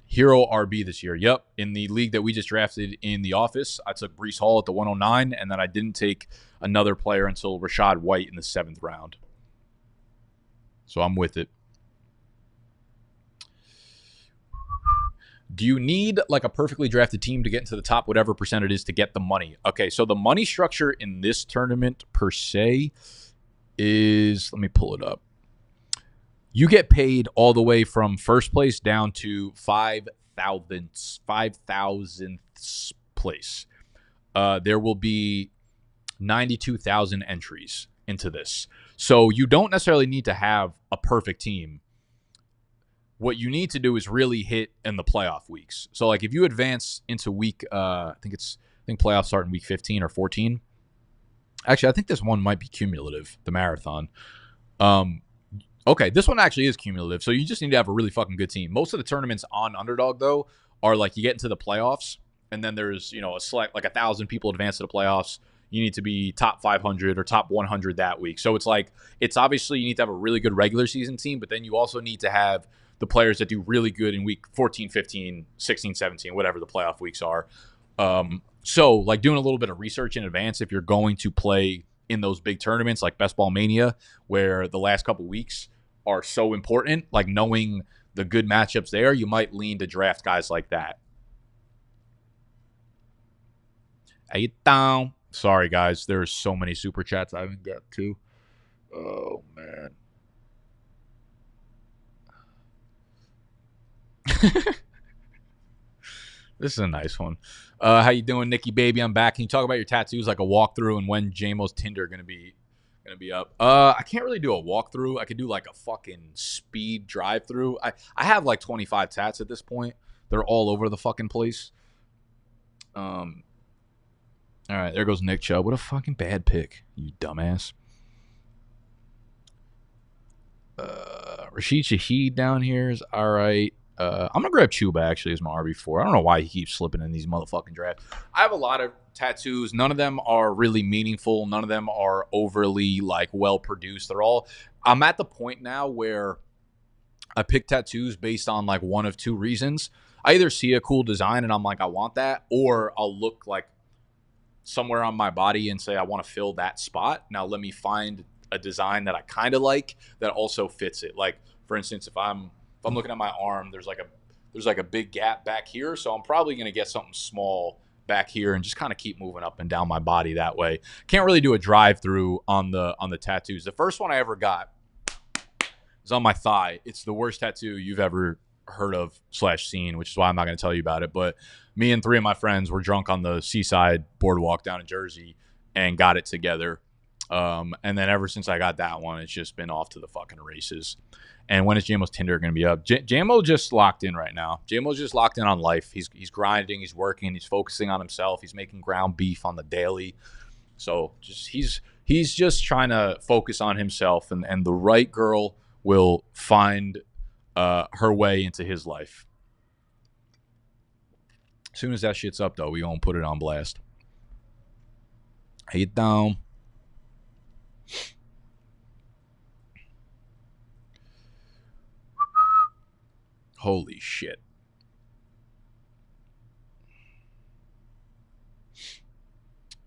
Hero RB this year. Yep. In the league that we just drafted in the office, I took Breece Hall at the 109, and then I didn't take another player until Rachaad White in the 7th round. So I'm with it. Do you need like a perfectly drafted team to get into the top whatever percent it is to get the money? Okay, so the money structure in this tournament per se is, let me pull it up. You get paid all the way from first place down to 5,000th place. There will be 92,000 entries into this. So you don't necessarily need to have a perfect team. What you need to do is really hit in the playoff weeks. So, like, if you advance into week, I think playoffs start in week 15 or 14. Actually, I think this one might be cumulative, the marathon. Okay, this one actually is cumulative. So you just need to have a really fucking good team. Most of the tournaments on Underdog, though, are like you get into the playoffs, and then there's, a select, like 1,000 people advance to the playoffs. You need to be top 500 or top 100 that week. So it's like, it's obviously you need to have a really good regular season team, but then you also need to have the players that do really good in week 14, 15, 16, 17, whatever the playoff weeks are. So like doing a little bit of research in advance, if you're going to play in those big tournaments like Best Ball Mania, where the last couple weeks are so important, like knowing the good matchups there, you might lean to draft guys like that. Hey, down. Sorry, guys. There's so many super chats I haven't got to. Oh, man. This is a nice one. How you doing, Nikki Baby? I'm back. Can you talk about your tattoos, like a walkthrough, and when JMO's Tinder gonna be up? I can't really do a walkthrough. I could do like a fucking speed drive through. I have like 25 tats at this point. They're all over the fucking place. All right, there goes Nick Chubb. What a fucking bad pick, you dumbass. Rashid Shaheed down here is all right. I'm going to grab Chuba, actually, as my RB4. I don't know why he keeps slipping in these motherfucking drafts. I have a lot of tattoos. None of them are really meaningful. None of them are overly, like, well-produced. I'm at the point now where I pick tattoos based on, like, one of 2 reasons. I either see a cool design and I'm like, I want that, or I'll look, like, somewhere on my body and say, I want to fill that spot. Now, let me find a design that I kind of like that also fits it. Like, for instance, if I'm looking at my arm, there's like a big gap back here, so I'm probably going to get something small back here and just kind of keep moving up and down my body that way. Can't really do a drive-through on the tattoos. The first one I ever got is on my thigh. It's the worst tattoo you've ever heard of / seen, which is why I'm not going to tell you about it. But me and 3 of my friends were drunk on the Seaside Boardwalk down in Jersey and got it together. And then ever since I got that one, it's just been off to the fucking races. And when is JMO's Tinder going to be up? JMO just locked in right now. JMO's just locked in on life. He's grinding. He's working. He's focusing on himself. He's making ground beef on the daily. So just he's just trying to focus on himself, and the right girl will find her way into his life. As soon as that shit's up, though, we gonna put it on blast. Hey, it down. Holy shit.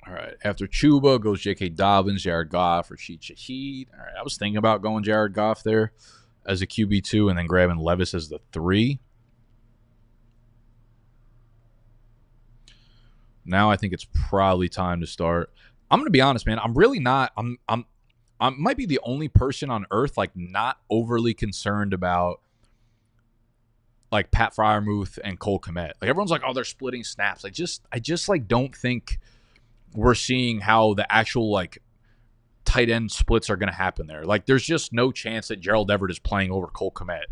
All right. After Chuba goes J.K. Dobbins, Jared Goff, Rashid Shaheed. All right. I was thinking about going Jared Goff there as a QB2 and then grabbing Levis as the 3. Now I think it's probably time to start. I'm going to be honest, man. I'm really not. I might be the only person on earth like not overly concerned about like Pat Freiermuth and Cole Kmet. Like everyone's like, oh, they're splitting snaps. I just like don't think we're seeing how the actual like tight end splits are going to happen there. Like there's just no chance that Gerald Everett is playing over Cole Kmet.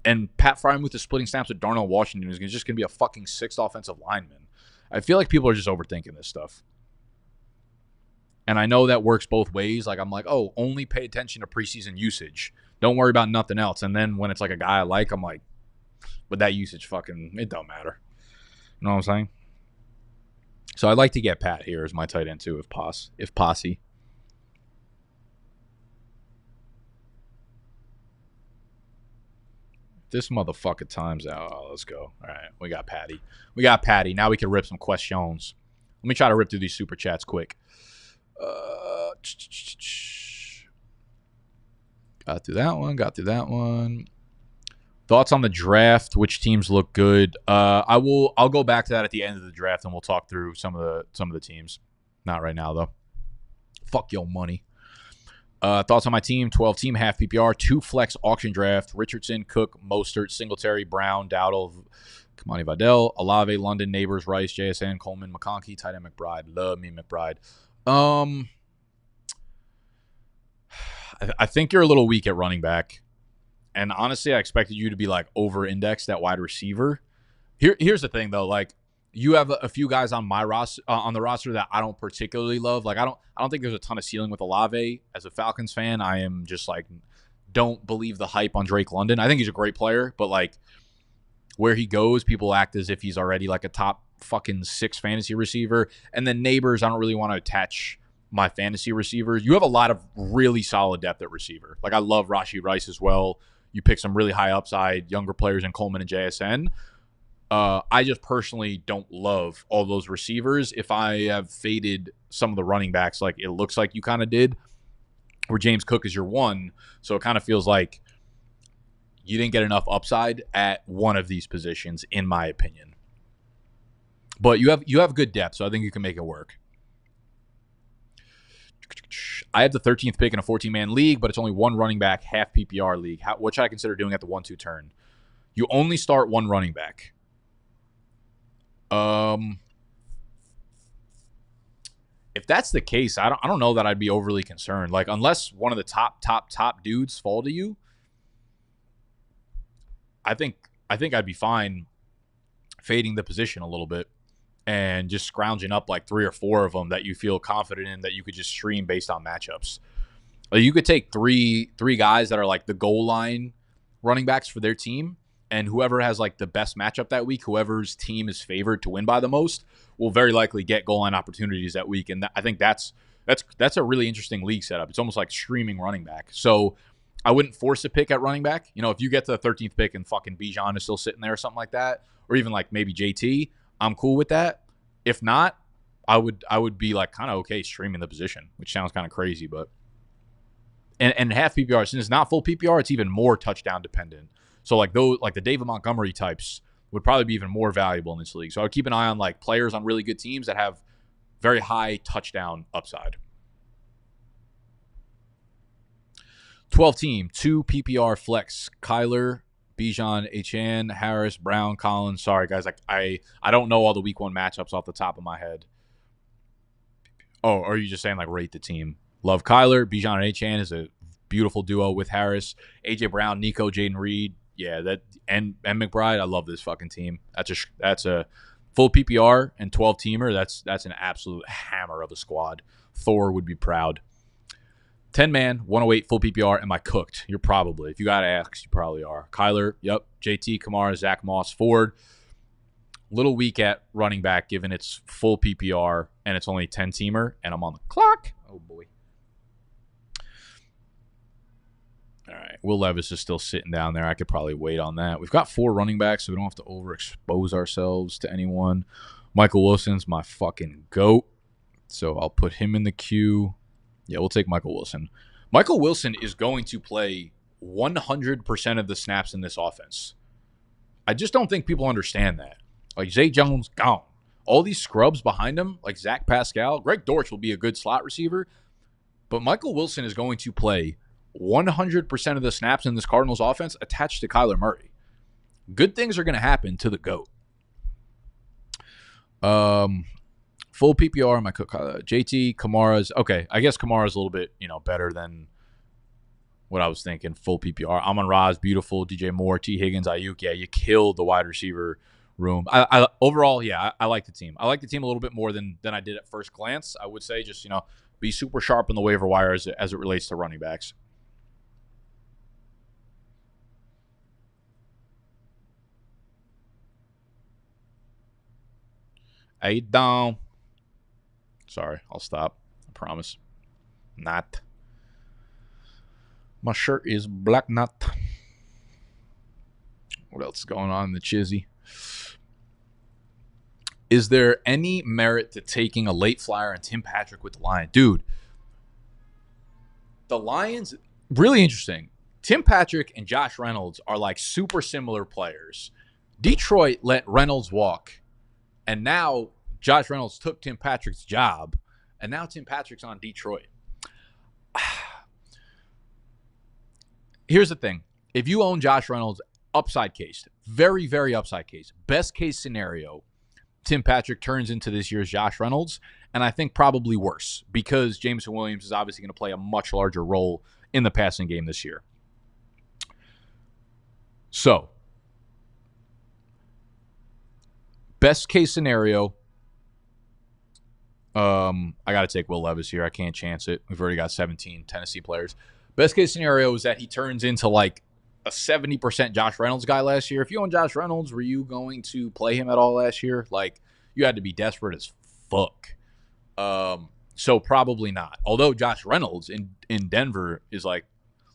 And Pat Freiermuth is splitting snaps with Darnell Washington is just going to be a fucking 6th offensive lineman. I feel like people are just overthinking this stuff. And I know that works both ways. Like I'm like, oh, only pay attention to preseason usage. Don't worry about nothing else. And then when it's like a guy I like, I'm like, but that usage fucking, it don't matter. You know what I'm saying? So I'd like to get Pat here as my tight end too, if posse. This motherfucker times out. Oh, let's go. All right, we got Patty. Now we can rip some questions. Let me try to rip through these super chats quick. Got through that one. Thoughts on the draft? Which teams look good? I'll go back to that at the end of the draft, and we'll talk through some of the teams. Not right now though. Fuck your money. Thoughts on my team? 12-team, half PPR, 2 flex auction draft. Richardson, Cook, Mostert, Singletary, Brown, Dowdle, Kamani Vidal, Olave, London, Neighbors, Rice, JSN, Coleman, McConkey, tight end McBride. Love me McBride. I think you're a little weak at running back. And honestly, I expected you to be like over-indexed at wide receiver. Here's the thing though, like you have a few guys on my roster on the roster that I don't particularly love. Like I don't think there's a ton of ceiling with Olave. As a Falcons fan, I am just like don't believe the hype on Drake London. I think he's a great player, but like where he goes, people act as if he's already like a top fucking 6 fantasy receiver. And then Neighbors, I don't really want to attach my fantasy receivers. You have a lot of really solid depth at receiver. Like I love Rashee Rice as well. You pick some really high upside younger players in Coleman and JSN. I just personally don't love all those receivers. If I have faded some of the running backs, like it looks like you kind of did, where James Cook is your 1, so it kind of feels like you didn't get enough upside at one of these positions, in my opinion. But you have good depth, so I think you can make it work. I have the 13th pick in a 14-man league, but it's only 1 running back, half PPR league. What should I consider doing at the 1-2 turn? You only start 1 running back. If that's the case, I don't know that I'd be overly concerned. Like unless one of the top dudes fall to you, I think I'd be fine fading the position a little bit and just scrounging up like 3 or 4 of them that you feel confident in that you could just stream based on matchups. Like you could take three guys that are like the goal line running backs for their team, and whoever has like the best matchup that week, whoever's team is favored to win by the most, will very likely get goal line opportunities that week. And I think that's a really interesting league setup. It's almost like streaming running back. So I wouldn't force a pick at running back. You know, if you get to the 13th pick and fucking Bijan is still sitting there or something like that, or even like maybe JT, I'm cool with that. If not, I would be like kind of okay streaming the position, which sounds kind of crazy, but and half PPR, since it's not full PPR, it's even more touchdown dependent. So like those, like the David Montgomery types would probably be even more valuable in this league. So I would keep an eye on like players on really good teams that have very high touchdown upside. 12-team, 2 PPR flex, Kyler, Bijan, Etienne, Harris, Brown, Collins. Sorry, guys. Like I don't know all the week 1 matchups off the top of my head. Oh, or are you just saying like rate the team? Love Kyler. Bijan and Achane is a beautiful duo with Harris. AJ Brown, Nico, Jaden Reed. Yeah, that and McBride. I love this fucking team. That's a full PPR and 12 teamer. That's an absolute hammer of a squad. Thor would be proud. 10-man, 108, full PPR. Am I cooked? You're probably. If you got to ask, you probably are. Kyler, yep. JT, Kamara, Zach Moss, Ford. Little weak at running back given it's full PPR and it's only 10-teamer, and I'm on the clock. Oh, boy. All right. Will Levis is still sitting down there. I could probably wait on that. We've got 4 running backs, so we don't have to overexpose ourselves to anyone. Michael Wilson's my fucking GOAT, so I'll put him in the queue. Yeah, we'll take Michael Wilson. Michael Wilson is going to play 100% of the snaps in this offense. I just don't think people understand that. Like, Zay Jones, gone. All these scrubs behind him, like Zach Pascal, Greg Dortch will be a good slot receiver, but Michael Wilson is going to play 100% of the snaps in this Cardinals offense attached to Kyler Murray. Good things are going to happen to the GOAT. Full PPR on my JT, Kamara's. Okay, I guess Kamara's a little bit, better than what I was thinking. Full PPR. Amon-Ra's beautiful. DJ Moore, T. Higgins, Ayuk. Yeah, you killed the wide receiver room. Overall, yeah, I like the team. I like the team a little bit more than I did at first glance. I would say just, be super sharp on the waiver wire as it relates to running backs. Hey, down. Sorry, I'll stop. I promise. Not. My shirt is black nut. What else is going on in the chizzy? Is there any merit to taking a late flyer and Tim Patrick with the Lions? Dude, the Lions, really interesting. Tim Patrick and Josh Reynolds are like super similar players. Detroit let Reynolds walk, and now Josh Reynolds took Tim Patrick's job, and now Tim Patrick's on Detroit. Here's the thing. If you own Josh Reynolds, upside case, very, very upside case. Best case scenario, Tim Patrick turns into this year's Josh Reynolds, and I think probably worse because Jameson Williams is obviously going to play a much larger role in the passing game this year. So, best case scenario, I got to take Will Levis here. I can't chance it. We've already got 17 Tennessee players. Best case scenario is that he turns into like a 70% Josh Reynolds guy last year. If you own Josh Reynolds, were you going to play him at all last year? Like, you had to be desperate as fuck. So probably not. Although Josh Reynolds in Denver is like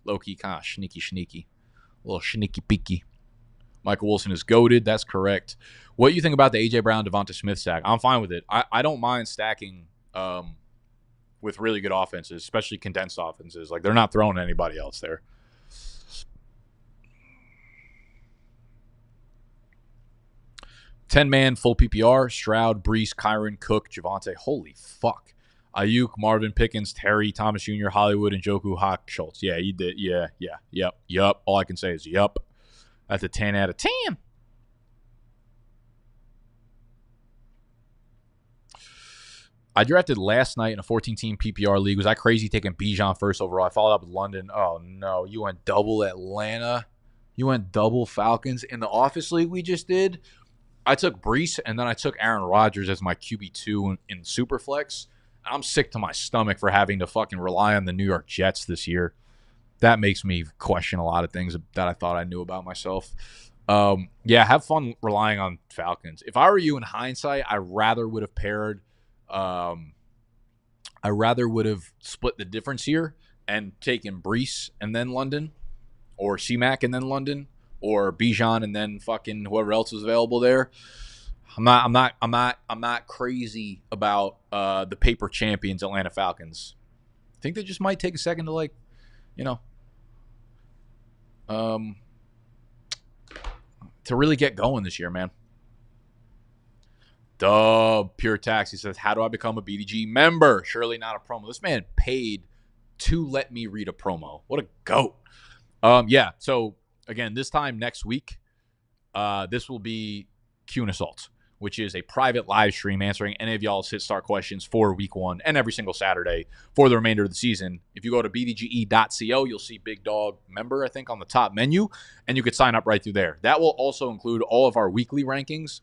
low-key kind of sneaky. A little sneaky-peaky. Michael Wilson is goated. That's correct. What do you think about the A.J. Brown, Devonta Smith stack? I'm fine with it. I don't mind stacking with really good offenses, especially condensed offenses. Like, they're not throwing anybody else there. Ten-man, full PPR, Stroud, Brees, Kyron, Cook, Javonte. Holy fuck. Ayuk, Marvin Pickens, Terry, Thomas Jr., Hollywood, and Njoku, Hawk, Schultz. Yeah, you did. Yeah. Yup. All I can say is yup. That's a 10 out of 10. I drafted last night in a 14-team PPR league. Was I crazy taking Bijan first overall? I followed up with London. Oh, no. You went double Atlanta. You went double Falcons. In the office league we just did, I took Brees, and then I took Aaron Rodgers as my QB2 in Superflex. I'm sick to my stomach for having to fucking rely on the New York Jets this year. That makes me question a lot of things that I thought I knew about myself. Yeah, have fun relying on Falcons. If I were you in hindsight, I rather would have paired I rather would have split the difference here and taken Brees and then London, or C-Mac and then London, or Bijan and then fucking whoever else was available there. I'm not crazy about the paper champions Atlanta Falcons. I think they just might take a second to to really get going this year, man. Dub Pure Taxi says, how do I become a BDGE member? Surely not a promo. This man paid to let me read a promo. What a goat. Yeah, so again, this time next week, this will be Q and Assault. which is a private live stream answering any of y'all's hit start questions for week 1 and every single Saturday for the remainder of the season. If you go to bdge.co, you'll see Big Dog member, I think, on the top menu, and you could sign up right through there. That will also include all of our weekly rankings,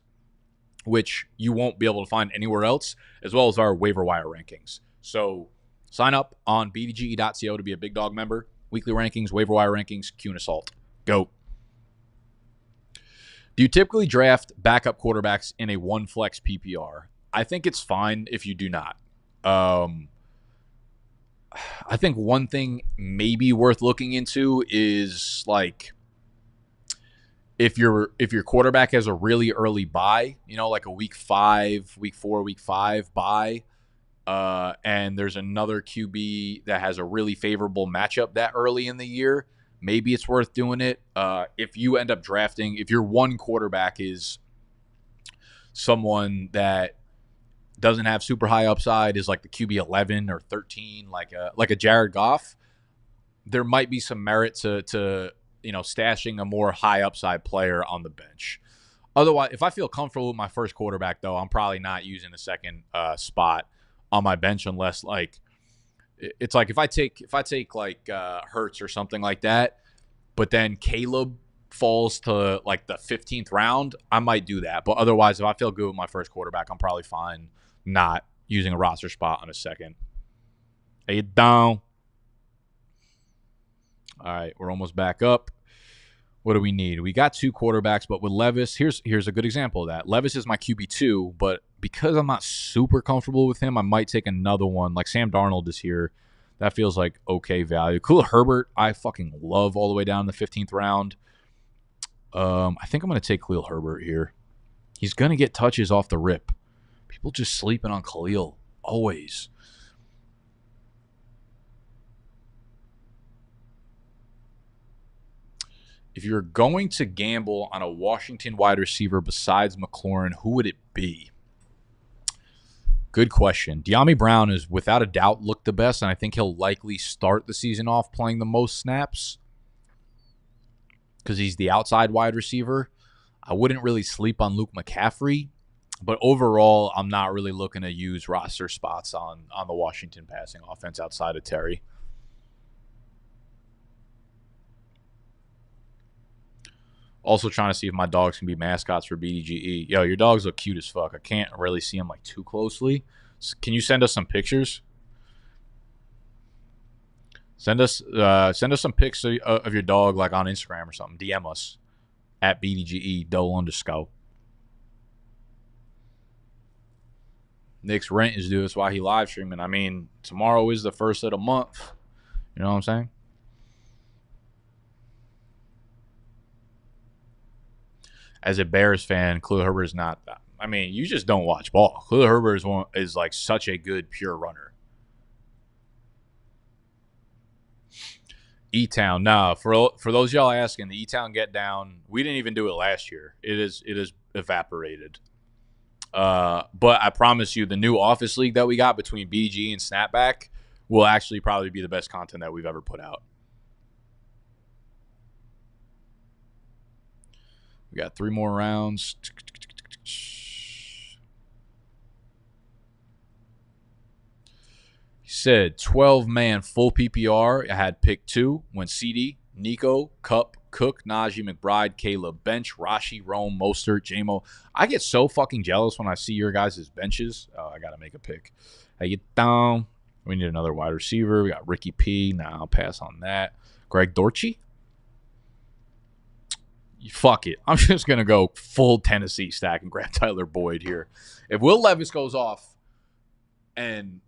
which you won't be able to find anywhere else, as well as our waiver wire rankings. So sign up on bdge.co to be a Big Dog member. Weekly rankings, waiver wire rankings, Q and Assault. Go. Do you typically draft backup quarterbacks in a one flex PPR? I think it's fine if you do not. I think one thing maybe worth looking into is like if your quarterback has a really early bye, like a week 4, week 5 bye, and there's another QB that has a really favorable matchup that early in the year, maybe it's worth doing it. If you end up drafting, if your one quarterback is someone that doesn't have super high upside, is like the QB 11 or 13, like a Jared Goff, there might be some merit to stashing a more high upside player on the bench. Otherwise, if I feel comfortable with my first quarterback, though, I'm probably not using the second spot on my bench unless like it's like if I take like Hurts or something like that, but then Caleb falls to like the 15th round, I might do that. But otherwise, if I feel good with my first quarterback, I'm probably fine not using a roster spot on a second. Hey, down. All right, we're almost back up. What do we need? We got 2 quarterbacks, but with Levis, here's a good example of that. Levis is my QB2, but because I'm not super comfortable with him, I might take another one. Like Sam Darnold is here. That feels like okay value. Khalil Herbert, I fucking love all the way down in the 15th round. I think I'm going to take Khalil Herbert here. He's going to get touches off the rip. People just sleeping on Khalil, always. If you're going to gamble on a Washington wide receiver besides McLaurin, who would it be? Good question. De'Ami Brown is without a doubt looked the best, and I think he'll likely start the season off playing the most snaps because he's the outside wide receiver. I wouldn't really sleep on Luke McCaffrey, but overall, I'm not really looking to use roster spots on the Washington passing offense outside of Terry. Also trying to see if my dogs can be mascots for BDGE. Yo, your dogs look cute as fuck. I can't really see them like too closely. Can you send us some pictures? Send us some pics of your dog like on Instagram or something. DM us at BDGE _. Nick's rent is due. That's why he live streaming. I mean, tomorrow is the first of the month. You know what I'm saying? As a Bears fan, Khalil Herbert is not that. I mean, you just don't watch ball. Khalil Herbert is like such a good pure runner. E-Town. Nah, for those y'all asking, the E-Town get down, we didn't even do it last year. It is evaporated. But I promise you, the new Office League that we got between BG and Snapback will actually probably be the best content that we've ever put out. We got 3 more rounds. He said 12-man full PPR. I had pick 2. Went CD, Nico, Cup, Cook, Najee, McBride, Caleb, Bench, Rashi, Rome, Mostert, JMO. I get so fucking jealous when I see your guys' benches. Oh, I got to make a pick. I get down. We need another wide receiver. We got Ricky P. Nah, I'll pass on that. Greg Dortch. Fuck it. I'm just going to go full Tennessee stack and grab Tyler Boyd here. If Will Levis goes off and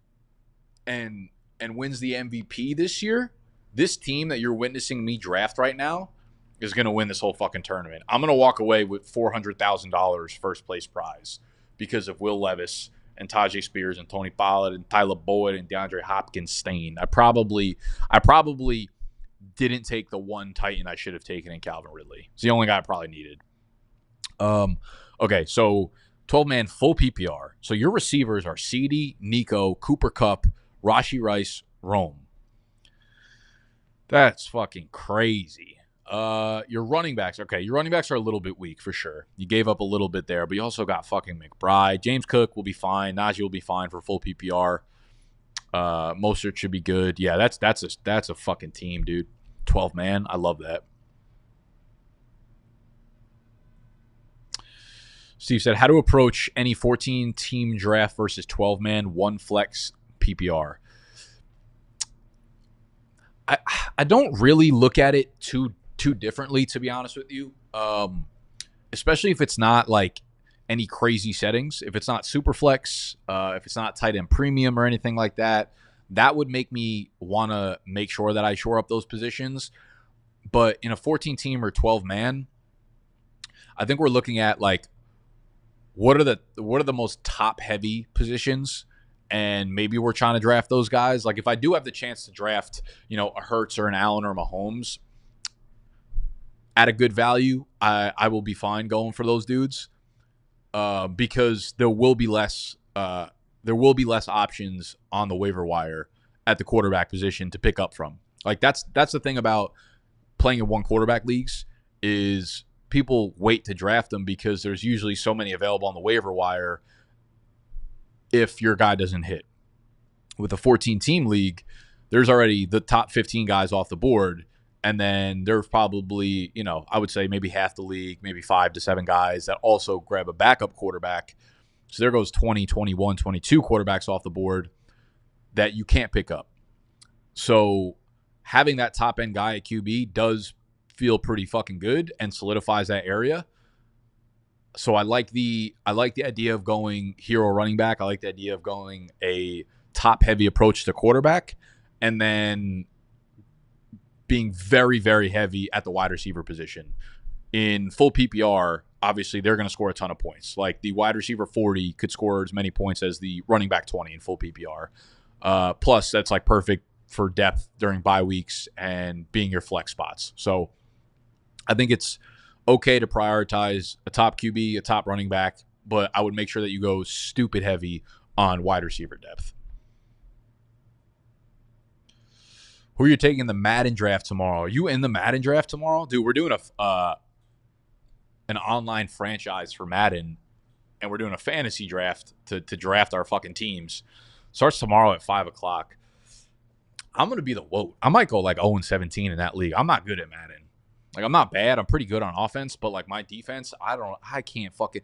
wins the MVP this year, this team that you're witnessing me draft right now is going to win this whole fucking tournament. I'm going to walk away with $400,000 first place prize because of Will Levis and Tajay Spears and Tony Pollard and Tyler Boyd and DeAndre Hopkins Stain. I probably didn't take the one Titan I should have taken in Calvin Ridley. It's the only guy I probably needed. Okay, so 12-man full PPR. So your receivers are CD, Nico, Cooper Kupp, Rashi Rice, Rome. That's fucking crazy. Your running backs. Okay, your running backs are a little bit weak for sure. You gave up a little bit there, but you also got fucking McBride. James Cook will be fine. Najee will be fine for full PPR. Mostert should be good. Yeah, that's a fucking team, dude. 12 man. I love that. Steve said, how to approach any 14 team draft versus 12 man, one flex PPR. I don't really look at it too differently, to be honest with you. Especially if it's not like any crazy settings. If it's not super flex, if it's not tight end premium or anything like that, that would make me want to make sure that I shore up those positions. But in a 14 team or 12 man, I think we're looking at like what are the most top heavy positions, and maybe we're trying to draft those guys. Like if I do have the chance to draft, a Hurts or an Allen or a Mahomes at a good value, I will be fine going for those dudes, because there will be less options on the waiver wire at the quarterback position to pick up from. Like that's the thing about playing in one quarterback leagues is people wait to draft them because there's usually so many available on the waiver wire if your guy doesn't hit. With a 14-team league, there's already the top 15 guys off the board, and then there's probably, I would say maybe half the league, maybe 5 to 7 guys that also grab a backup quarterback. So there goes 20, 21, 22 quarterbacks off the board that you can't pick up. So having that top-end guy at QB does feel pretty fucking good and solidifies that area. So I like the idea of going hero running back. I like the idea of going a top heavy approach to quarterback, and then being very, very heavy at the wide receiver position. In full PPR, obviously they're going to score a ton of points. Like the wide receiver 40 could score as many points as the running back 20 in full PPR. Plus that's like perfect for depth during bye weeks and being your flex spots. So I think it's okay to prioritize a top QB, a top running back, but I would make sure that you go stupid heavy on wide receiver depth. Who are you taking in the Madden draft tomorrow? Are you in the Madden draft tomorrow? Dude, we're doing an online franchise for Madden, and we're doing a fantasy draft to draft our fucking teams. Starts tomorrow at 5 o'clock. I'm going to be the woat. I might go like 0-17 in that league. I'm not good at Madden. Like, I'm not bad. I'm pretty good on offense, but like my defense, I can't fucking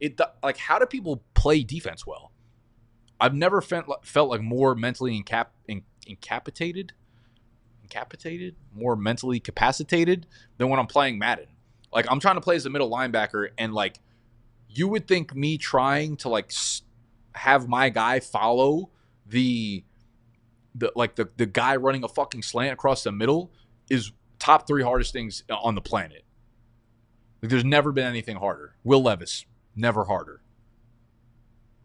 it. Like, how do people play defense well? I've never felt like more mentally incapacitated, more mentally capacitated than when I'm playing Madden. Like, I'm trying to play as a middle linebacker, and like, you would think me trying to like have my guy follow the guy running a fucking slant across the middle is top 3 hardest things on the planet. Like, there's never been anything harder. Will Levis, never harder.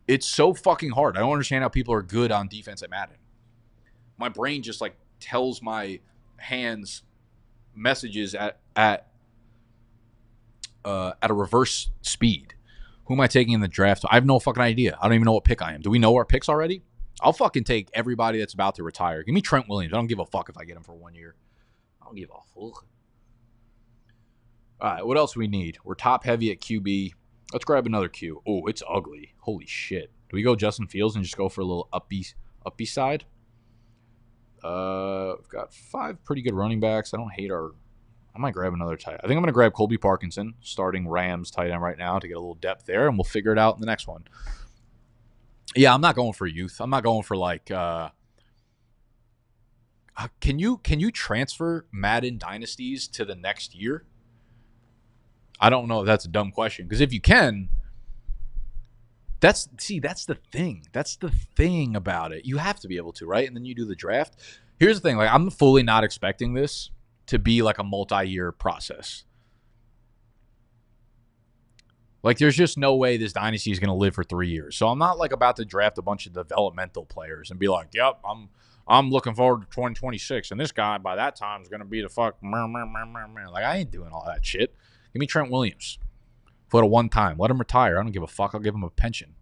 It's so fucking hard. I don't understand how people are good on defense at Madden. My brain just like tells my hands messages at a reverse speed. Who am I taking in the draft? I have no fucking idea. I don't even know what pick I am. Do we know our picks already? I'll fucking take everybody that's about to retire. Give me Trent Williams. I don't give a fuck if I get him for 1 year. I don't give a fuck. All right, what else we need? We're top heavy at QB. Let's grab another Q. Oh, it's ugly. Holy shit. Do we go Justin Fields and just go for a little uppy side? We've got 5 pretty good running backs. I might grab another tight. I think I'm going to grab Colby Parkinson, starting Rams tight end right now, to get a little depth there, and we'll figure it out in the next one. Yeah, I'm not going for youth. I'm not going for like can you transfer Madden dynasties to the next year? I don't know if that's a dumb question, because if you can, that's the thing. That's the thing about it. You have to be able to, right? And then you do the draft. Here's the thing, like, I'm fully not expecting this to be like a multi-year process. Like, there's just no way this dynasty is going to live for 3 years. So I'm not like about to draft a bunch of developmental players and be like, yep, I'm looking forward to 2026, and this guy by that time is going to be the fuck. Like, I ain't doing all that shit. Give me Trent Williams for a one time. Let him retire. I don't give a fuck. I'll give him a pension.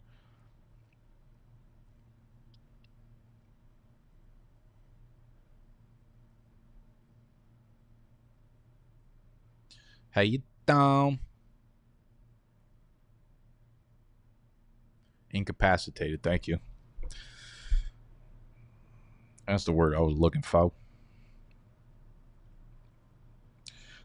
How you doing? Incapacitated. Thank you. That's the word I was looking for.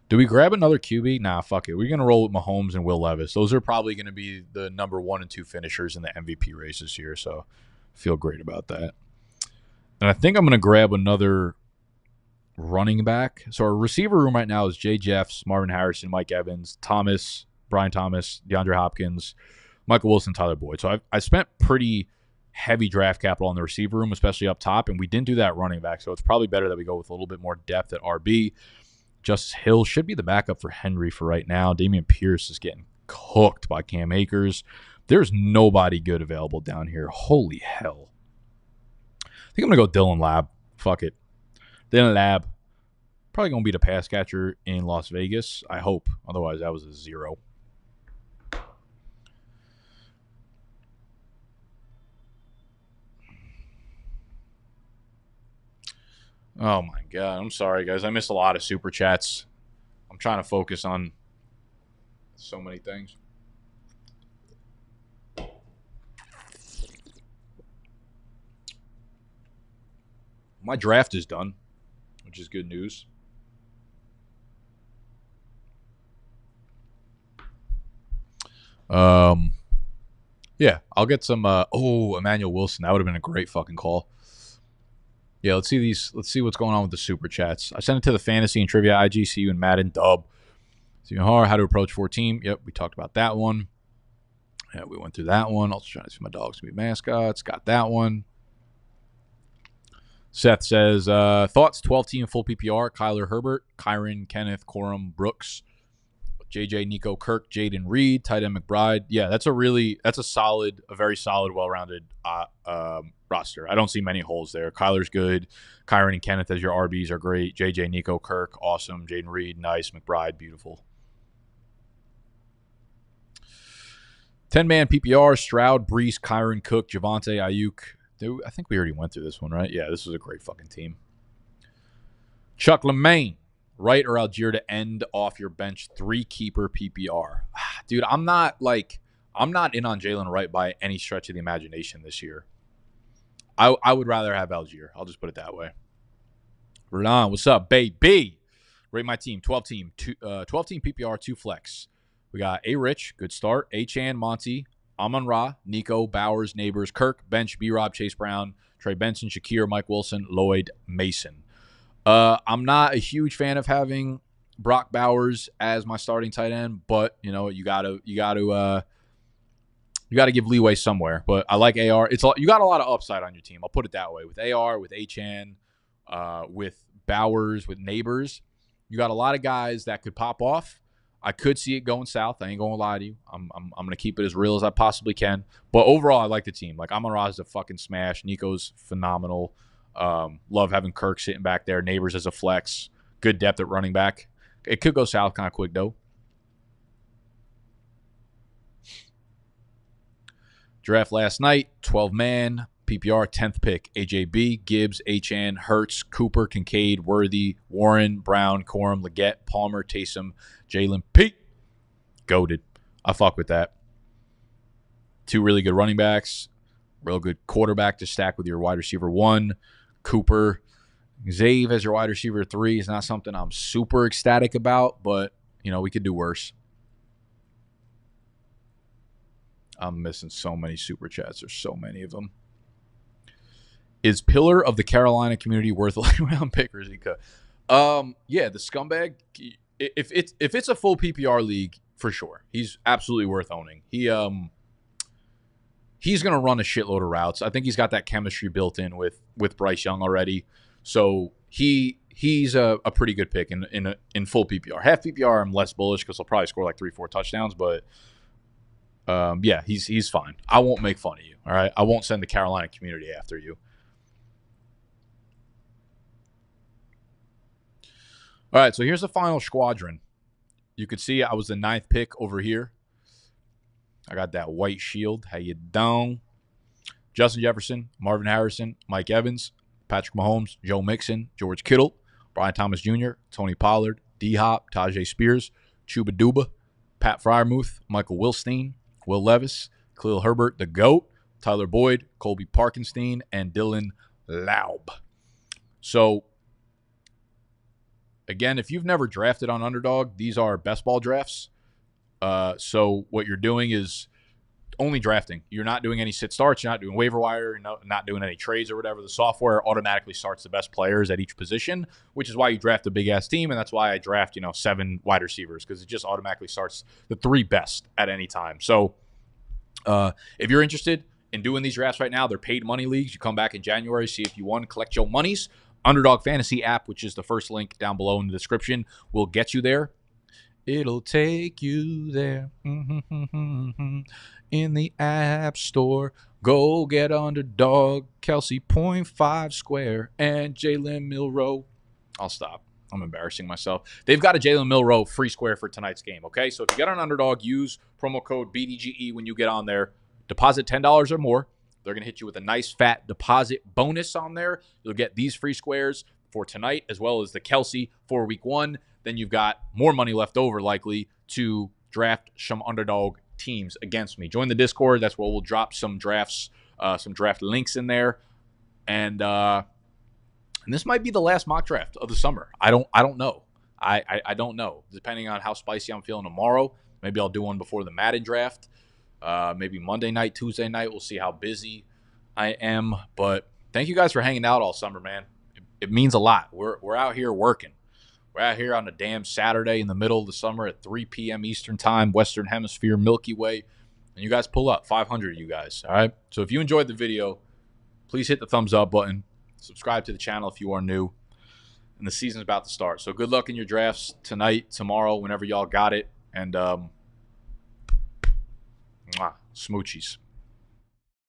Do we grab another QB? Nah, fuck it. We're going to roll with Mahomes and Will Levis. Those are probably going to be the number 1 and 2 finishers in the MVP race this year, so feel great about that. And I think I'm going to grab another running back. So our receiver room right now is Jay Jeffs, Marvin Harrison, Mike Evans, Thomas, Brian Thomas, DeAndre Hopkins, Michael Wilson, Tyler Boyd. So I spent pretty heavy draft capital on the receiver room, especially up top, and we didn't do that running back. So it's probably better that we go with a little bit more depth at RB. Justice Hill should be the backup for Henry for right now. Dameon Pierce is getting cooked by Cam Akers. There's nobody good available down here. Holy hell. I think I'm going to go Dylan Lab. Fuck it. Dylan Lab. Probably going to be the pass catcher in Las Vegas. I hope. Otherwise, that was a 0. Oh, my God. I'm sorry, guys. I missed a lot of super chats. I'm trying to focus on so many things. My draft is done, which is good news. Yeah, I'll get some. Emmanuel Wilson. That would have been a great fucking call. Yeah, let's see these. Let's see what's going on with the super chats. I sent it to the fantasy and trivia IGCU and Madden Dub. Stephen Har, how to approach 4-team. Yep, we talked about that one. Yeah, we went through that one. Also trying to see my dogs to be mascots. Got that one. Seth says, thoughts, 12-team full PPR, Kyler Herbert, Kyron, Kenneth, Corum, Brooks, JJ, Nico, Kirk, Jaden Reed, tight end McBride. Yeah, that's a very solid, well-rounded roster. I don't see many holes there. Kyler's good. Kyron and Kenneth as your RBs are great. JJ, Nico, Kirk, awesome. Jaden Reed, nice. McBride, beautiful. 10-man PPR, Stroud, Brees, Kyron, Cook, Javonte, Ayuk. Dude, I think we already went through this one, right? Yeah, this was a great fucking team. Chuck LeMaine, Wright or Algier to end off your bench 3-keeper PPR. Dude, I'm not in on Jalen Wright by any stretch of the imagination this year. I would rather have Algier. I'll just put it that way. Roland, what's up, baby? Rate my team, 12-team PPR, 2 flex. We got A. Rich, good start. A-Chan, Monty, Amon-Ra, Nico, Bowers, Neighbors, Kirk, Bench, B-Rob, Chase Brown, Trey Benson, Shakir, Mike Wilson, Lloyd, Mason. I'm not a huge fan of having Brock Bowers as my starting tight end, but you know you gotta give leeway somewhere. But I like AR. You got a lot of upside on your team. I'll put it that way. With AR, with A-Chan, with Bowers, with Neighbors, you got a lot of guys that could pop off. I could see it going south. I ain't gonna lie to you. I'm gonna keep it as real as I possibly can. But overall, I like the team. Like Amon-Ra is a fucking smash. Nico's phenomenal. Love having Kirk sitting back there. Neighbors as a flex. Good depth at running back. It could go south kind of quick though. Draft last night. 12-man PPR 10th pick. AJB, Gibbs, H-An, Hurts, Cooper, Kincaid, Worthy, Warren, Brown, Corum, Leggett, Palmer, Taysom, Jalen, Pete. Goated. I fuck with that. 2 really good running backs. Real good quarterback to stack with your wide receiver 1. Cooper. Zave as your wide receiver 3 is not something I'm super ecstatic about, but, you know, we could do worse. I'm missing so many super chats. There's so many of them. Is Pillar of the Carolina community worth a late-round pick, or is he cut? Yeah, the scumbag. If it's a full PPR league, for sure, he's absolutely worth owning. He's going to run a shitload of routes. I think he's got that chemistry built in with Bryce Young already. So he's a pretty good pick in full PPR. Half PPR, I'm less bullish because he'll probably score like 3-4 touchdowns, but yeah, he's fine. I won't make fun of you. All right, I won't send the Carolina community after you. All right, so here's the final squadron. You could see I was the 9th pick over here. I got that white shield. How you doing? Justin Jefferson, Marvin Harrison, Mike Evans, Patrick Mahomes, Joe Mixon, George Kittle, Brian Thomas Jr., Tony Pollard, D-Hop, Tajay Spears, Chuba Duba, Pat Fryermuth, Michael Wilstein, Will Levis, Khalil Herbert, the GOAT, Tyler Boyd, Colby Parkenstein, and Dylan Laub. So, again, if you've never drafted on Underdog, these are best ball drafts. So what you're doing is only drafting. You're not doing any sit starts. You're not doing waiver wire. You're not doing any trades or whatever. The software automatically starts the best players at each position, which is why you draft a big-ass team, and that's why I draft, 7 wide receivers, because it just automatically starts the 3 best at any time. So if you're interested in doing these drafts right now, they're paid money leagues. You come back in January, see if you won, collect your monies. Underdog Fantasy app, which is the first link down below in the description, will get you there. It'll take you there in the App Store. Go get Underdog, Kelsey 0.5 square, and Jalen Milroe. I'll stop. I'm embarrassing myself. They've got a Jalen Milroe free square for tonight's game, okay? So if you get on Underdog, use promo code BDGE when you get on there. Deposit $10 or more. They're going to hit you with a nice fat deposit bonus on there. You'll get these free squares for tonight, as well as the Kelsey for week 1. Then you've got more money left over, likely, to draft some Underdog teams against me. Join the Discord. That's where we'll drop some drafts, some draft links in there. And this might be the last mock draft of the summer. I don't know. I don't know. Depending on how spicy I'm feeling tomorrow, maybe I'll do one before the Madden draft. Maybe Monday night, Tuesday night. We'll see how busy I am. But thank you guys for hanging out all summer, man. It means a lot. We're out here working. We're out here on a damn Saturday in the middle of the summer at 3 p.m. Eastern Time, Western Hemisphere, Milky Way. And you guys pull up, 500 of you guys, all right? So if you enjoyed the video, please hit the thumbs up button. Subscribe to the channel if you are new. And the season's about to start. So good luck in your drafts tonight, tomorrow, whenever y'all got it. And smoochies.